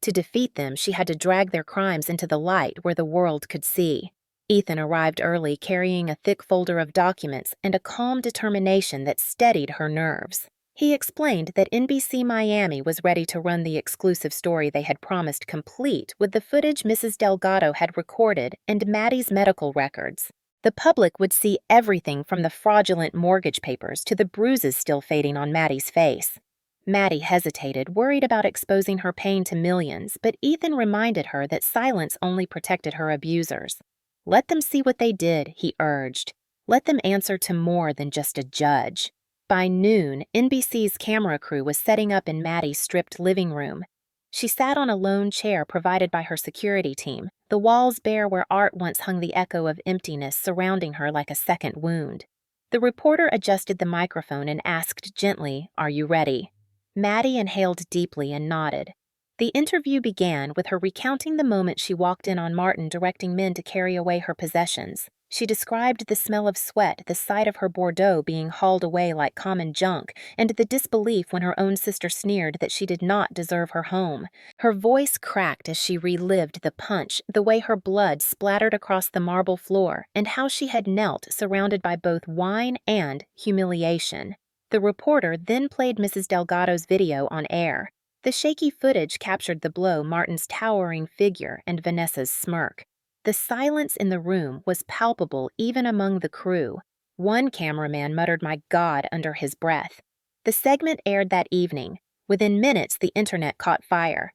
To defeat them, she had to drag their crimes into the light where the world could see. Ethan arrived early, carrying a thick folder of documents and a calm determination that steadied her nerves. He explained that NBC Miami was ready to run the exclusive story they had promised complete with the footage Mrs. Delgado had recorded and Maddie's medical records. The public would see everything from the fraudulent mortgage papers to the bruises still fading on Maddie's face. Maddie hesitated, worried about exposing her pain to millions, but Ethan reminded her that silence only protected her abusers. Let them see what they did, he urged. Let them answer to more than just a judge. By noon, NBC's camera crew was setting up in Maddie's stripped living room. She sat on a lone chair provided by her security team, the walls bare where art once hung the echo of emptiness surrounding her like a second wound. The reporter adjusted the microphone and asked gently, "Are you ready?" Maddie inhaled deeply and nodded. The interview began with her recounting the moment she walked in on Martin directing men to carry away her possessions. She described the smell of sweat, the sight of her Bordeaux being hauled away like common junk, and the disbelief when her own sister sneered that she did not deserve her home. Her voice cracked as she relived the punch, the way her blood splattered across the marble floor, and how she had knelt surrounded by both wine and humiliation. The reporter then played Mrs. Delgado's video on air. The shaky footage captured the blow, Martin's towering figure, and Vanessa's smirk. The silence in the room was palpable even among the crew. One cameraman muttered "My God" under his breath. The segment aired that evening. Within minutes, the internet caught fire.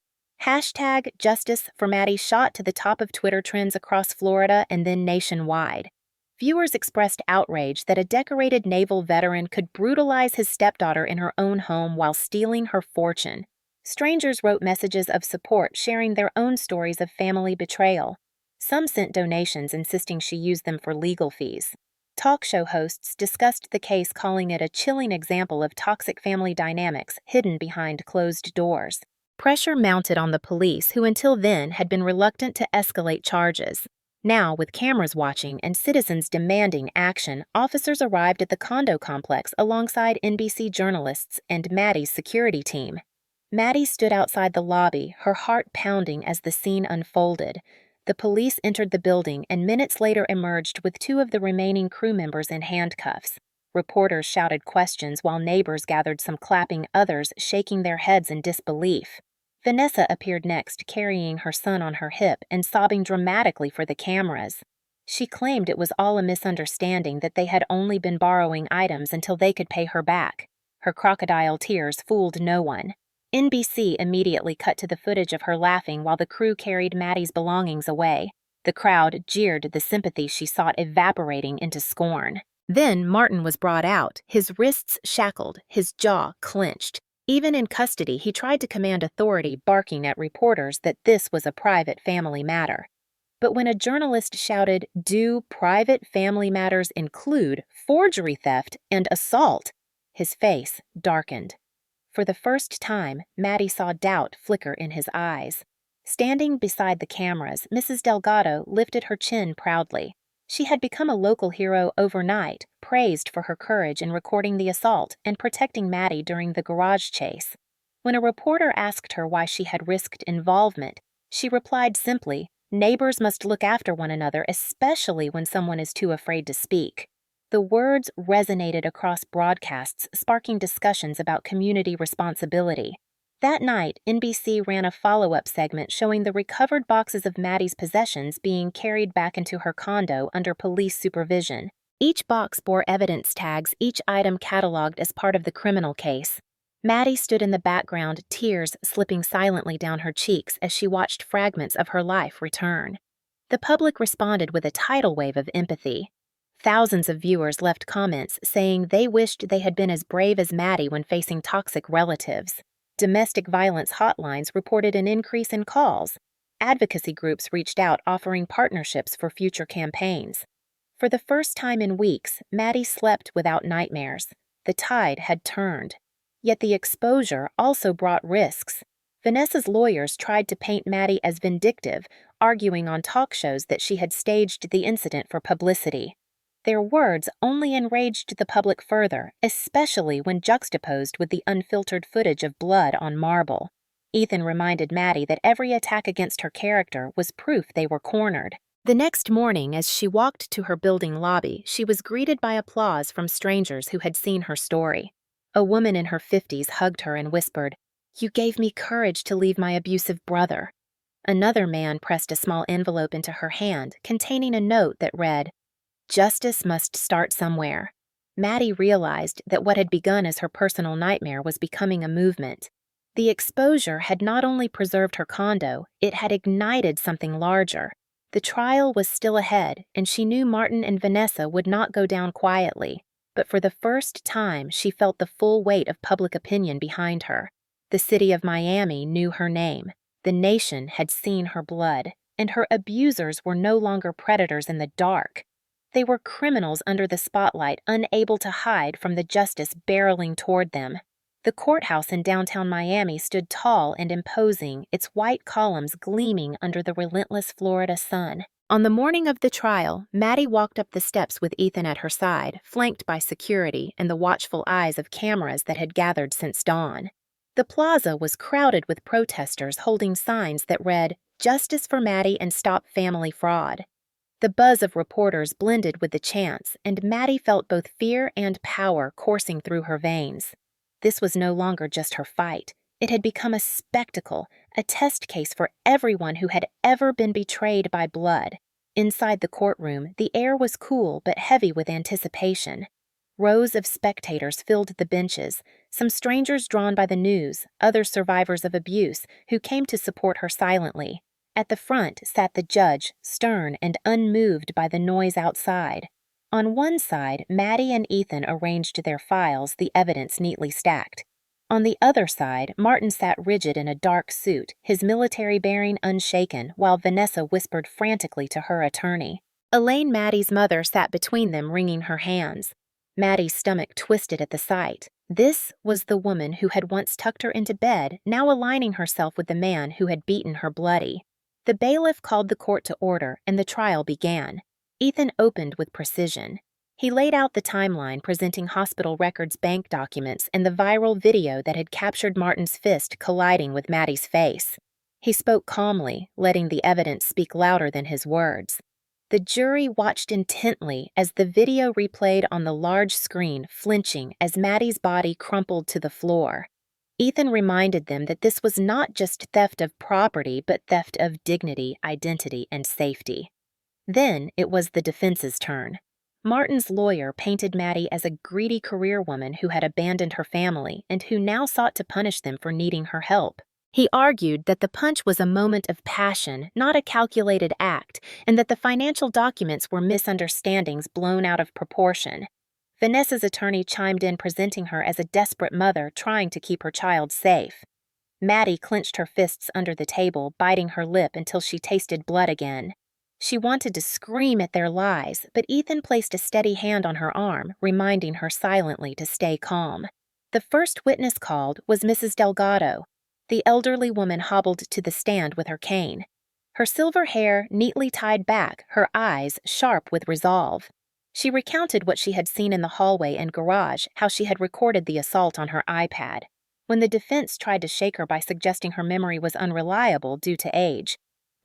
#Justice for Maddie shot to the top of Twitter trends across Florida and then nationwide. Viewers expressed outrage that a decorated naval veteran could brutalize his stepdaughter in her own home while stealing her fortune. Strangers wrote messages of support, sharing their own stories of family betrayal. Some sent donations, insisting she use them for legal fees. Talk show hosts discussed the case, calling it a chilling example of toxic family dynamics hidden behind closed doors. Pressure mounted on the police, who until then had been reluctant to escalate charges. Now, with cameras watching and citizens demanding action, officers arrived at the Condo complex alongside NBC journalists and Maddie's security team. Maddie stood outside the lobby, her heart pounding as the scene unfolded. The police entered the building and minutes later emerged with two of the remaining crew members in handcuffs. Reporters shouted questions while neighbors gathered, some clapping, others shaking their heads in disbelief. Vanessa appeared next, carrying her son on her hip and sobbing dramatically for the cameras. She claimed it was all a misunderstanding, that they had only been borrowing items until they could pay her back. Her crocodile tears fooled no one. NBC immediately cut to the footage of her laughing while the crew carried Maddie's belongings away. The crowd jeered, the sympathy she sought evaporating into scorn. Then Martin was brought out, his wrists shackled, his jaw clenched. Even in custody, he tried to command authority, barking at reporters that this was a private family matter. But when a journalist shouted, "Do private family matters include forgery, theft, and assault?" his face darkened. For the first time, Maddie saw doubt flicker in his eyes. Standing beside the cameras, Mrs. Delgado lifted her chin proudly. She had become a local hero overnight, praised for her courage in recording the assault and protecting Maddie during the garage chase. When a reporter asked her why she had risked involvement, she replied simply, "Neighbors must look after one another, especially when someone is too afraid to speak." The words resonated across broadcasts, sparking discussions about community responsibility. That night, NBC ran a follow-up segment showing the recovered boxes of Maddie's possessions being carried back into her condo under police supervision. Each box bore evidence tags, each item cataloged as part of the criminal case. Maddie stood in the background, tears slipping silently down her cheeks as she watched fragments of her life return. The public responded with a tidal wave of empathy. Thousands of viewers left comments saying they wished they had been as brave as Maddie when facing toxic relatives. Domestic violence hotlines reported an increase in calls. Advocacy groups reached out, offering partnerships for future campaigns. For the first time in weeks, Maddie slept without nightmares. The tide had turned. Yet the exposure also brought risks. Vanessa's lawyers tried to paint Maddie as vindictive, arguing on talk shows that she had staged the incident for publicity. Their words only enraged the public further, especially when juxtaposed with the unfiltered footage of blood on marble. Ethan reminded Maddie that every attack against her character was proof they were cornered. The next morning, as she walked to her building lobby, she was greeted by applause from strangers who had seen her story. A woman in her 50s hugged her and whispered, "You gave me courage to leave my abusive brother." Another man pressed a small envelope into her hand containing a note that read, "Justice must start somewhere." Maddie realized that what had begun as her personal nightmare was becoming a movement. The exposure had not only preserved her condo, it had ignited something larger. The trial was still ahead, and she knew Martin and Vanessa would not go down quietly. But for the first time, she felt the full weight of public opinion behind her. The city of Miami knew her name. The nation had seen her blood, and her abusers were no longer predators in the dark. They were criminals under the spotlight, unable to hide from the justice barreling toward them. The courthouse in downtown Miami stood tall and imposing, its white columns gleaming under the relentless Florida sun. On the morning of the trial, Maddie walked up the steps with Ethan at her side, flanked by security and the watchful eyes of cameras that had gathered since dawn. The plaza was crowded with protesters holding signs that read, "Justice for Maddie and Stop Family Fraud." The buzz of reporters blended with the chants, and Maddie felt both fear and power coursing through her veins. This was no longer just her fight. It had become a spectacle, a test case for everyone who had ever been betrayed by blood. Inside the courtroom, the air was cool but heavy with anticipation. Rows of spectators filled the benches, some strangers drawn by the news, others survivors of abuse, who came to support her silently. At the front sat the judge, stern and unmoved by the noise outside. On one side, Maddie and Ethan arranged their files, the evidence neatly stacked. On the other side, Martin sat rigid in a dark suit, his military bearing unshaken, while Vanessa whispered frantically to her attorney. Elaine, Maddie's mother, sat between them, wringing her hands. Maddie's stomach twisted at the sight. This was the woman who had once tucked her into bed, now aligning herself with the man who had beaten her bloody. The bailiff called the court to order, and the trial began. Ethan opened with precision. He laid out the timeline, presenting hospital records, bank documents, and the viral video that had captured Martin's fist colliding with Maddie's face. He spoke calmly, letting the evidence speak louder than his words. The jury watched intently as the video replayed on the large screen, flinching as Maddie's body crumpled to the floor. Ethan reminded them that this was not just theft of property, but theft of dignity, identity, and safety. Then it was the defense's turn. Martin's lawyer painted Maddie as a greedy career woman who had abandoned her family and who now sought to punish them for needing her help. He argued that the punch was a moment of passion, not a calculated act, and that the financial documents were misunderstandings blown out of proportion. Vanessa's attorney chimed in, presenting her as a desperate mother trying to keep her child safe. Maddie clenched her fists under the table, biting her lip until she tasted blood again. She wanted to scream at their lies, but Ethan placed a steady hand on her arm, reminding her silently to stay calm. The first witness called was Mrs. Delgado. The elderly woman hobbled to the stand with her cane. Her silver hair neatly tied back, her eyes sharp with resolve. She recounted what she had seen in the hallway and garage, how she had recorded the assault on her iPad. When the defense tried to shake her by suggesting her memory was unreliable due to age,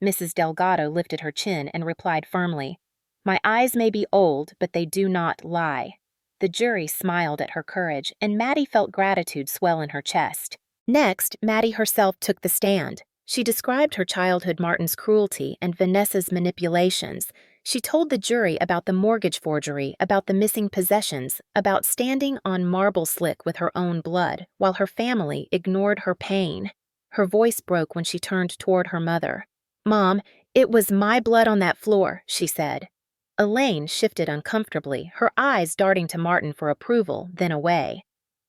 Mrs. Delgado lifted her chin and replied firmly, "My eyes may be old, but they do not lie." The jury smiled at her courage, and Maddie felt gratitude swell in her chest. Next, Maddie herself took the stand. She described her childhood, Martin's cruelty, and Vanessa's manipulations. She told the jury about the mortgage forgery, about the missing possessions, about standing on marble slick with her own blood, while her family ignored her pain. Her voice broke when she turned toward her mother. "Mom, it was my blood on that floor," she said. Elaine shifted uncomfortably, her eyes darting to Martin for approval, then away.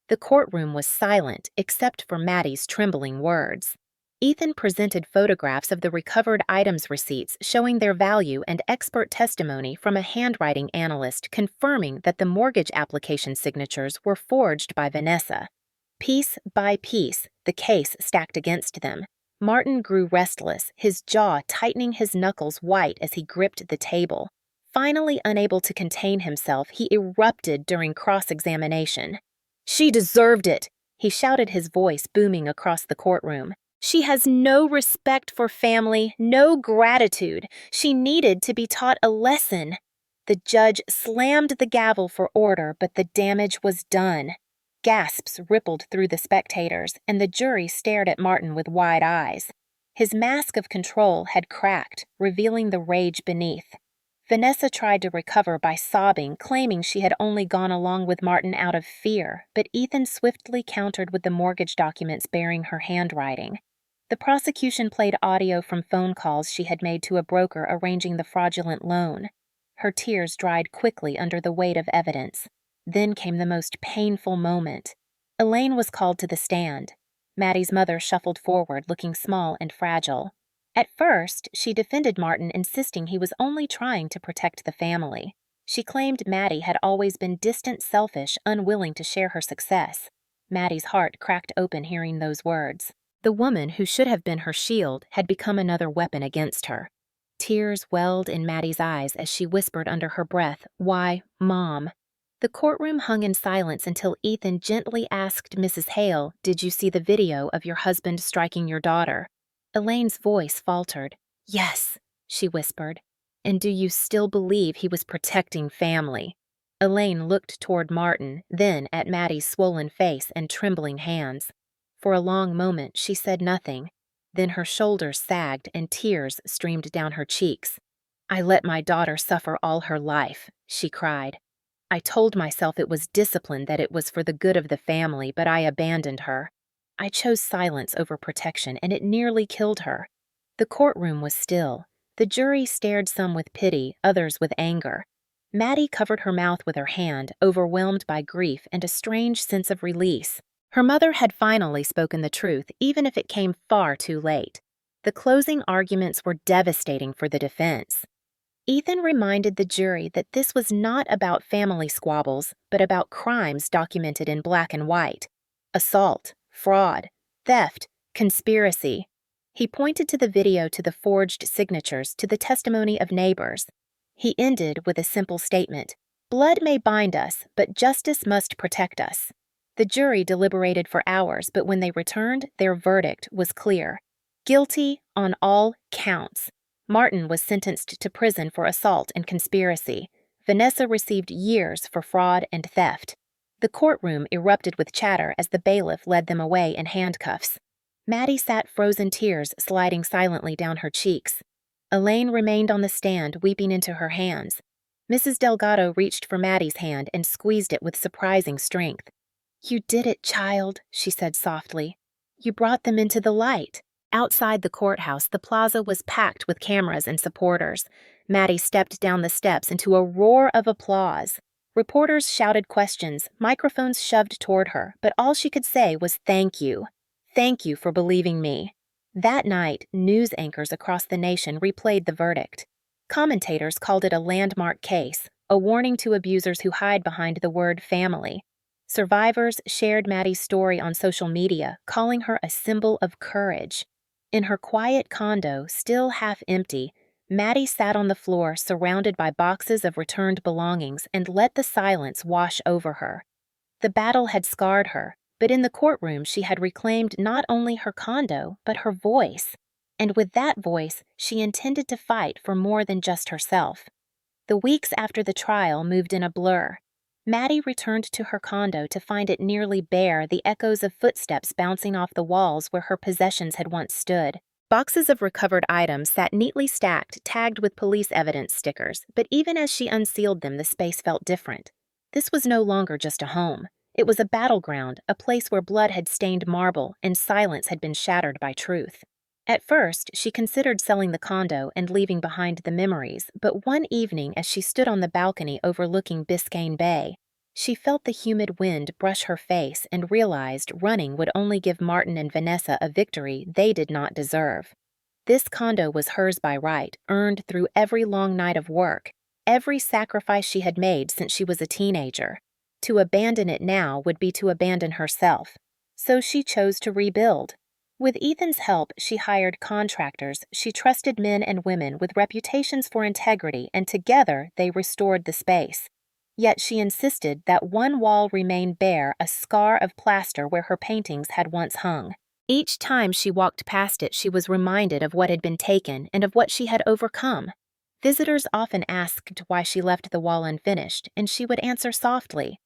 The courtroom was silent, except for Maddie's trembling words. Ethan presented photographs of the recovered items receipts showing their value and expert testimony from a handwriting analyst confirming that the mortgage application signatures were forged by Vanessa. Piece by piece, the case stacked against them. Martin grew restless, his jaw tightening, his knuckles white as he gripped the table. Finally unable to contain himself, he erupted during cross-examination. "She deserved it," he shouted, his voice booming across the courtroom. "She has no respect for family, no gratitude. She needed to be taught a lesson." The judge slammed the gavel for order, but the damage was done. Gasps rippled through the spectators, and the jury stared at Martin with wide eyes. His mask of control had cracked, revealing the rage beneath. Vanessa tried to recover by sobbing, claiming she had only gone along with Martin out of fear, but Ethan swiftly countered with the mortgage documents bearing her handwriting. The prosecution played audio from phone calls she had made to a broker arranging the fraudulent loan. Her tears dried quickly under the weight of evidence. Then came the most painful moment. Elaine was called to the stand. Maddie's mother shuffled forward, looking small and fragile. At first, she defended Martin, insisting he was only trying to protect the family. She claimed Maddie had always been distant, selfish, unwilling to share her success. Maddie's heart cracked open hearing those words. The woman who should have been her shield had become another weapon against her. Tears welled in Maddie's eyes as she whispered under her breath, "Why, Mom?" The courtroom hung in silence until Ethan gently asked Mrs. Hale, "Did you see the video of your husband striking your daughter?" Elaine's voice faltered. "Yes," she whispered. "And do you still believe he was protecting family?" Elaine looked toward Martin, then at Maddie's swollen face and trembling hands. For a long moment she said nothing. Then her shoulders sagged and tears streamed down her cheeks. "I let my daughter suffer all her life," she cried. "I told myself it was discipline, that it was for the good of the family, but I abandoned her. I chose silence over protection, and it nearly killed her." The courtroom was still. The jury stared, some with pity, others with anger. Maddie covered her mouth with her hand, overwhelmed by grief and a strange sense of release. Her mother had finally spoken the truth, even if it came far too late. The closing arguments were devastating for the defense. Ethan reminded the jury that this was not about family squabbles, but about crimes documented in black and white. Assault, fraud, theft, conspiracy. He pointed to the video, to the forged signatures, to the testimony of neighbors. He ended with a simple statement: "Blood may bind us, but justice must protect us." The jury deliberated for hours, but when they returned, their verdict was clear. Guilty on all counts. Martin was sentenced to prison for assault and conspiracy. Vanessa received years for fraud and theft. The courtroom erupted with chatter as the bailiff led them away in handcuffs. Maddie sat, frozen tears sliding silently down her cheeks. Elaine remained on the stand, weeping into her hands. Mrs. Delgado reached for Maddie's hand and squeezed it with surprising strength. "You did it, child," she said softly. "You brought them into the light." Outside the courthouse, the plaza was packed with cameras and supporters. Maddie stepped down the steps into a roar of applause. Reporters shouted questions, microphones shoved toward her, but all she could say was "thank you. Thank you for believing me." That night, news anchors across the nation replayed the verdict. Commentators called it a landmark case, a warning to abusers who hide behind the word family. Survivors shared Maddie's story on social media, calling her a symbol of courage. In her quiet condo, still half empty, Maddie sat on the floor surrounded by boxes of returned belongings and let the silence wash over her. The battle had scarred her, but in the courtroom she had reclaimed not only her condo, but her voice. And with that voice, she intended to fight for more than just herself. The weeks after the trial moved in a blur. Maddie returned to her condo to find it nearly bare, the echoes of footsteps bouncing off the walls where her possessions had once stood. Boxes of recovered items sat neatly stacked, tagged with police evidence stickers, but even as she unsealed them, the space felt different. This was no longer just a home. It was a battleground, a place where blood had stained marble and silence had been shattered by truth. At first, she considered selling the condo and leaving behind the memories, but one evening as she stood on the balcony overlooking Biscayne Bay, she felt the humid wind brush her face and realized running would only give Martin and Vanessa a victory they did not deserve. This condo was hers by right, earned through every long night of work, every sacrifice she had made since she was a teenager. To abandon it now would be to abandon herself. So she chose to rebuild. With Ethan's help, she hired contractors. She trusted men and women with reputations for integrity, and together they restored the space. Yet she insisted that one wall remain bare, a scar of plaster where her paintings had once hung. Each time she walked past it, she was reminded of what had been taken and of what she had overcome. Visitors often asked why she left the wall unfinished, and she would answer softly,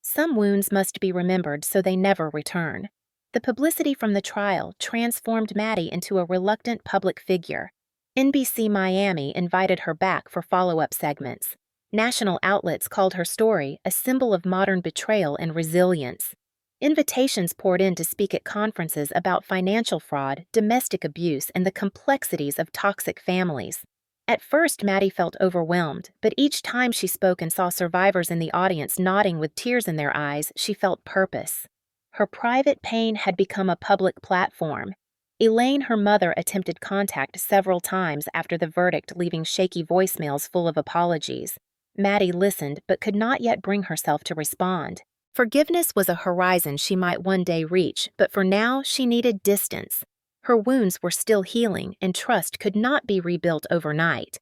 Some wounds must be remembered so they never return. The publicity from the trial transformed Maddie into a reluctant public figure. NBC Miami invited her back for follow-up segments. National outlets called her story a symbol of modern betrayal and resilience. Invitations poured in to speak at conferences about financial fraud, domestic abuse, and the complexities of toxic families. At first, Maddie felt overwhelmed, but each time she spoke and saw survivors in the audience nodding with tears in their eyes, she felt purpose. Her private pain had become a public platform. Elaine, her mother, attempted contact several times after the verdict, leaving shaky voicemails full of apologies. Maddie listened but could not yet bring herself to respond. Forgiveness was a horizon she might one day reach, but for now she needed distance. Her wounds were still healing, and trust could not be rebuilt overnight.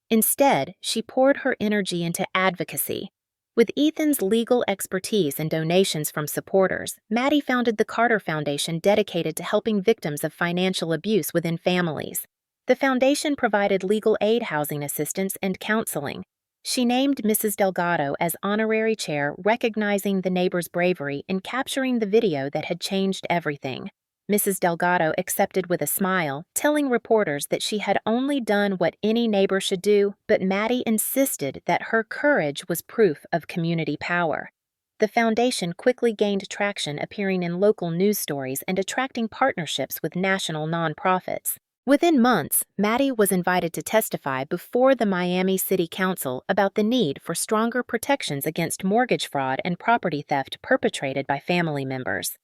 Instead, she poured her energy into advocacy. With Ethan's legal expertise and donations from supporters, Maddie founded the Carter Foundation dedicated to helping victims of financial abuse within families. The foundation provided legal aid, housing assistance, and counseling. She named Mrs. Delgado as honorary chair, recognizing the neighbor's bravery in capturing the video that had changed everything. Mrs. Delgado accepted with a smile, telling reporters that she had only done what any neighbor should do, but Maddie insisted that her courage was proof of community power. The foundation quickly gained traction, appearing in local news stories and attracting partnerships with national nonprofits. Within months, Maddie was invited to testify before the Miami City Council about the need for stronger protections against mortgage fraud and property theft perpetrated by family members.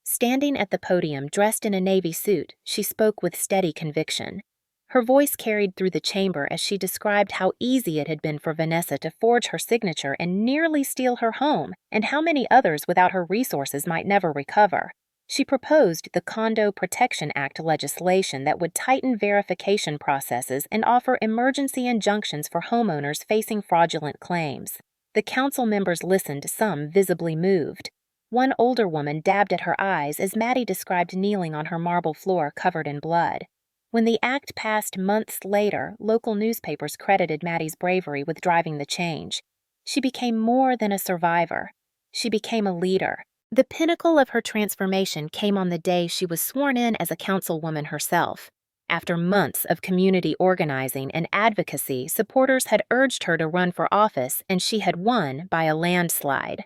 Standing at the podium dressed in a navy suit, she spoke with steady conviction. Her voice carried through the chamber as she described how easy it had been for Vanessa to forge her signature and nearly steal her home, and how many others without her resources might never recover. She proposed the Condo Protection Act legislation that would tighten verification processes and offer emergency injunctions for homeowners facing fraudulent claims. The council members listened, some visibly moved. One older woman dabbed at her eyes as Maddie described kneeling on her marble floor covered in blood. When the act passed months later, local newspapers credited Maddie's bravery with driving the change. She became more than a survivor. She became a leader. The pinnacle of her transformation came on the day she was sworn in as a councilwoman herself. After months of community organizing and advocacy, supporters had urged her to run for office, and she had won by a landslide.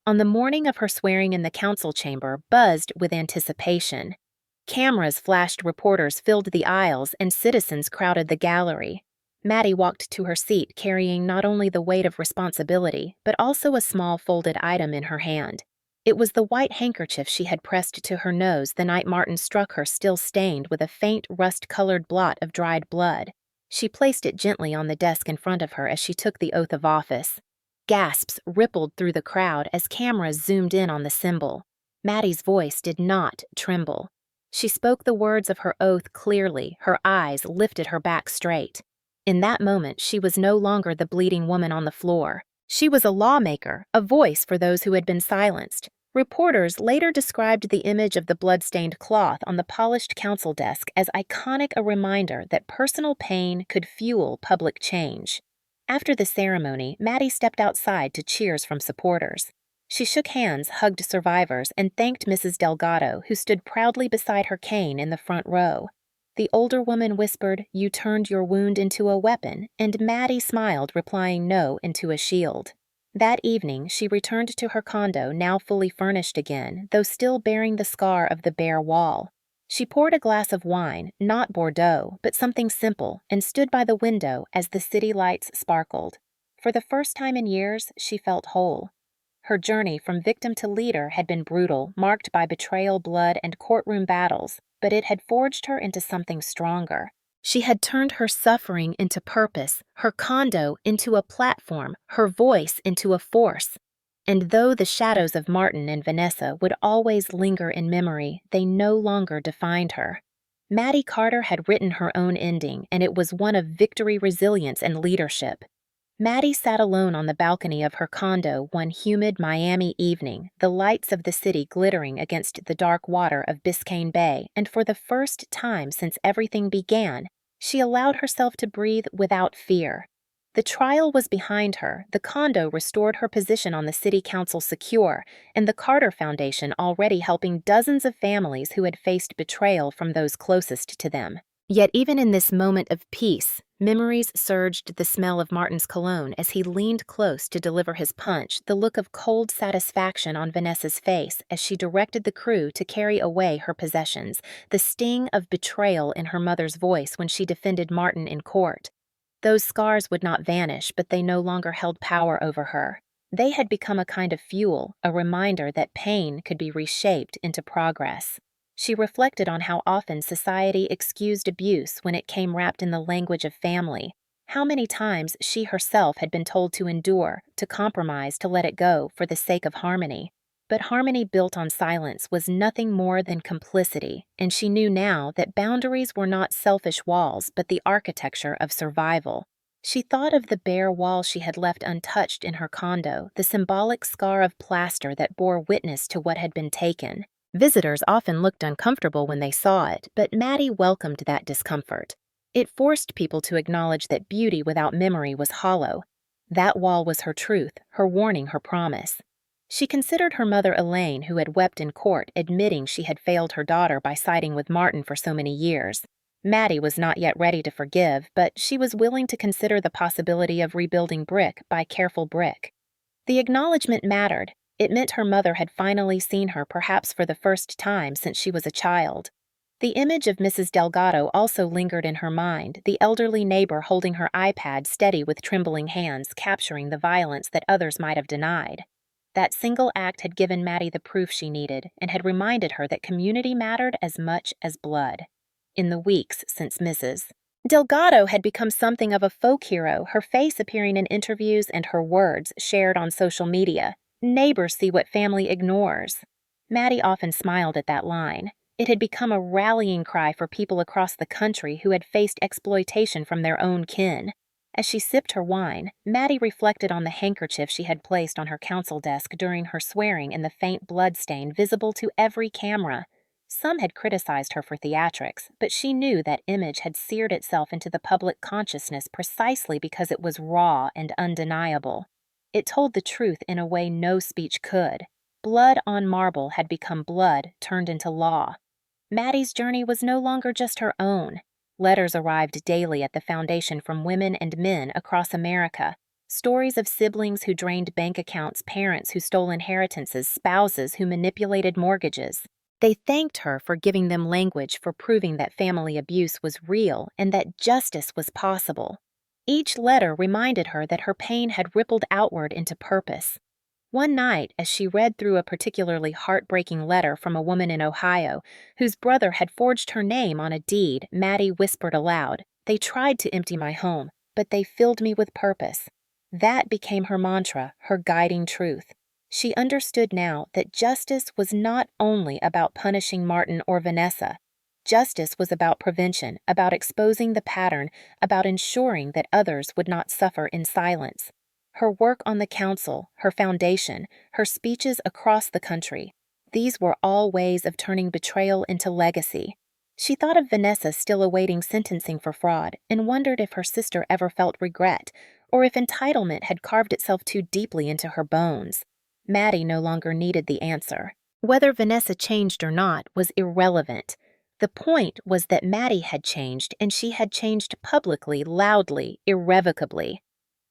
On the morning of her swearing in, the council chamber buzzed with anticipation. Cameras flashed, reporters filled the aisles, and citizens crowded the gallery. Maddie walked to her seat carrying not only the weight of responsibility, but also a small folded item in her hand. It was the white handkerchief she had pressed to her nose the night Martin struck her, still stained with a faint rust-colored blot of dried blood. She placed it gently on the desk in front of her as she took the oath of office. Gasps rippled through the crowd as cameras zoomed in on the symbol. Maddie's voice did not tremble. She spoke the words of her oath clearly, her eyes lifted, her back straight. In that moment, she was no longer the bleeding woman on the floor. She was a lawmaker, a voice for those who had been silenced. Reporters later described the image of the blood-stained cloth on the polished council desk as iconic, a reminder that personal pain could fuel public change. After the ceremony, Maddie stepped outside to cheers from supporters. She shook hands, hugged survivors, and thanked Mrs. Delgado, who stood proudly beside her cane in the front row. The older woman whispered, "You turned your wound into a weapon," and Maddie smiled, replying no into a shield. That evening, she returned to her condo, now fully furnished again, though still bearing the scar of the bare wall. She poured a glass of wine, not Bordeaux, but something simple, and stood by the window as the city lights sparkled. For the first time in years, she felt whole. Her journey from victim to leader had been brutal, marked by betrayal, blood, and courtroom battles, but it had forged her into something stronger. She had turned her suffering into purpose, her condo into a platform, her voice into a force. And though the shadows of Martin and Vanessa would always linger in memory, they no longer defined her. Maddie Carter had written her own ending, and it was one of victory, resilience, and leadership. Maddie sat alone on the balcony of her condo one humid Miami evening, the lights of the city glittering against the dark water of Biscayne Bay, and for the first time since everything began, she allowed herself to breathe without fear. The trial was behind her, the condo restored her position on the city council secure, and the Carter Foundation already helping dozens of families who had faced betrayal from those closest to them. Yet even in this moment of peace, memories surged the smell of Martin's cologne as he leaned close to deliver his punch, the look of cold satisfaction on Vanessa's face as she directed the crew to carry away her possessions, the sting of betrayal in her mother's voice when she defended Martin in court. Those scars would not vanish, but they no longer held power over her. They had become a kind of fuel, a reminder that pain could be reshaped into progress. She reflected on how often society excused abuse when it came wrapped in the language of family, how many times she herself had been told to endure, to compromise, to let it go for the sake of harmony. But harmony built on silence was nothing more than complicity, and she knew now that boundaries were not selfish walls but the architecture of survival. She thought of the bare wall she had left untouched in her condo, the symbolic scar of plaster that bore witness to what had been taken. Visitors often looked uncomfortable when they saw it, but Maddie welcomed that discomfort. It forced people to acknowledge that beauty without memory was hollow. That wall was her truth, her warning, her promise. She considered her mother Elaine, who had wept in court, admitting she had failed her daughter by siding with Martin for so many years. Maddie was not yet ready to forgive, but she was willing to consider the possibility of rebuilding brick by careful brick. The acknowledgement mattered. It meant her mother had finally seen her, perhaps for the first time since she was a child. The image of Mrs. Delgado also lingered in her mind, the elderly neighbor holding her iPad steady with trembling hands, capturing the violence that others might have denied. That single act had given Maddie the proof she needed and had reminded her that community mattered as much as blood. In the weeks since Mrs. Delgado had become something of a folk hero, her face appearing in interviews and her words shared on social media. Neighbors see what family ignores. Maddie often smiled at that line. It had become a rallying cry for people across the country who had faced exploitation from their own kin. As she sipped her wine, Maddie reflected on the handkerchief she had placed on her council desk during her swearing and the faint blood stain visible to every camera. Some had criticized her for theatrics, but she knew that image had seared itself into the public consciousness precisely because it was raw and undeniable. It told the truth in a way no speech could. Blood on marble had become blood turned into law. Maddie's journey was no longer just her own. Letters arrived daily at the foundation from women and men across America. Stories of siblings who drained bank accounts, parents who stole inheritances, spouses who manipulated mortgages. They thanked her for giving them language, for proving that family abuse was real and that justice was possible. Each letter reminded her that her pain had rippled outward into purpose. One night, as she read through a particularly heartbreaking letter from a woman in Ohio whose brother had forged her name on a deed, Maddie whispered aloud, "They tried to empty my home, but they filled me with purpose." That became her mantra, her guiding truth. She understood now that justice was not only about punishing Martin or Vanessa. Justice was about prevention, about exposing the pattern, about ensuring that others would not suffer in silence. Her work on the council, her foundation, her speeches across the country, these were all ways of turning betrayal into legacy. She thought of Vanessa still awaiting sentencing for fraud and wondered if her sister ever felt regret, or if entitlement had carved itself too deeply into her bones. Maddie no longer needed the answer. Whether Vanessa changed or not was irrelevant. The point was that Maddie had changed, and she had changed publicly, loudly, irrevocably.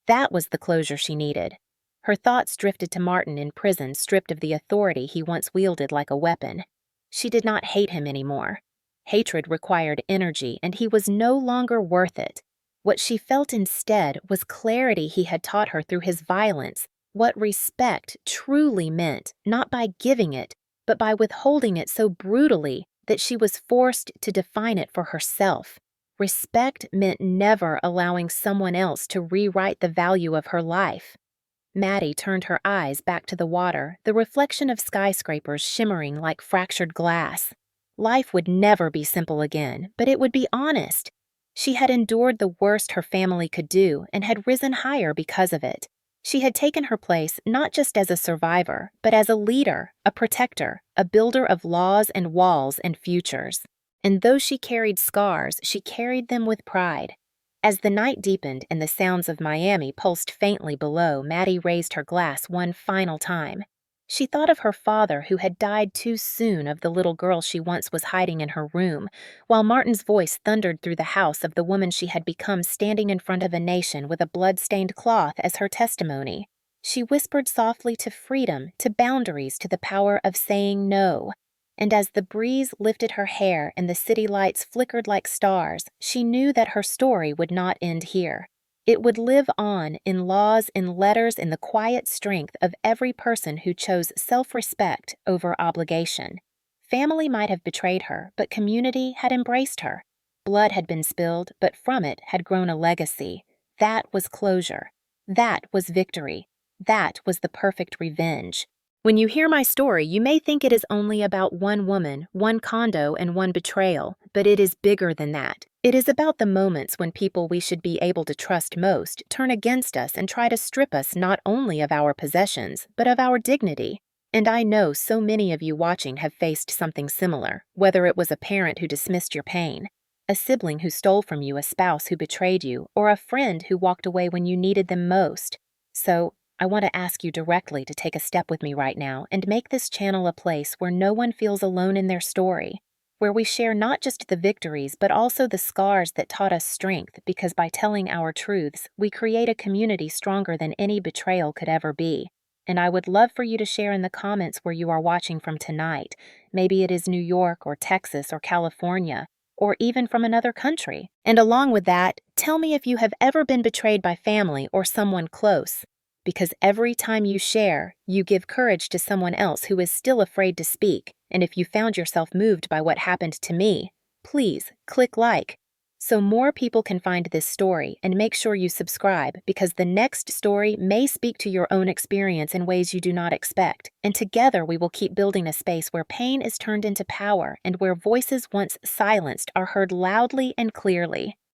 That was the closure she needed. Her thoughts drifted to Martin in prison, stripped of the authority he once wielded like a weapon. She did not hate him anymore. Hatred required energy, and he was no longer worth it. What she felt instead was clarity he had taught her through his violence, what respect truly meant, not by giving it, but by withholding it so brutally that she was forced to define it for herself. Respect meant never allowing someone else to rewrite the value of her life. Maddie turned her eyes back to the water, the reflection of skyscrapers shimmering like fractured glass. Life would never be simple again, but it would be honest. She had endured the worst her family could do and had risen higher because of it. She had taken her place not just as a survivor, but as a leader, a protector, a builder of laws and walls and futures. And though she carried scars, she carried them with pride. As the night deepened and the sounds of Miami pulsed faintly below, Maddie raised her glass one final time. She thought of her father who had died too soon, of the little girl she once was hiding in her room, while Martin's voice thundered through the house of the woman she had become, standing in front of a nation with a blood-stained cloth as her testimony. She whispered softly to freedom, to boundaries, to the power of saying no. And as the breeze lifted her hair and the city lights flickered like stars, she knew that her story would not end here. It would live on in laws, in letters, in the quiet strength of every person who chose self-respect over obligation. Family might have betrayed her, but community had embraced her. Blood had been spilled, but from it had grown a legacy. That was closure. That was victory. That was the perfect revenge. When you hear my story, you may think it is only about one woman, one condo, and one betrayal, but it is bigger than that. It is about the moments when people we should be able to trust most turn against us and try to strip us not only of our possessions, but of our dignity. And I know so many of you watching have faced something similar, whether it was a parent who dismissed your pain, a sibling who stole from you, a spouse who betrayed you, or a friend who walked away when you needed them most. So, I want to ask you directly to take a step with me right now and make this channel a place where no one feels alone in their story, where we share not just the victories but also the scars that taught us strength, because by telling our truths, we create a community stronger than any betrayal could ever be. And I would love for you to share in the comments where you are watching from tonight. Maybe it is New York or Texas or California, or even from another country. And along with that, tell me if you have ever been betrayed by family or someone close. Because every time you share, you give courage to someone else who is still afraid to speak. And if you found yourself moved by what happened to me, please click like, so more people can find this story, and make sure you subscribe, because the next story may speak to your own experience in ways you do not expect. And together we will keep building a space where pain is turned into power and where voices once silenced are heard loudly and clearly.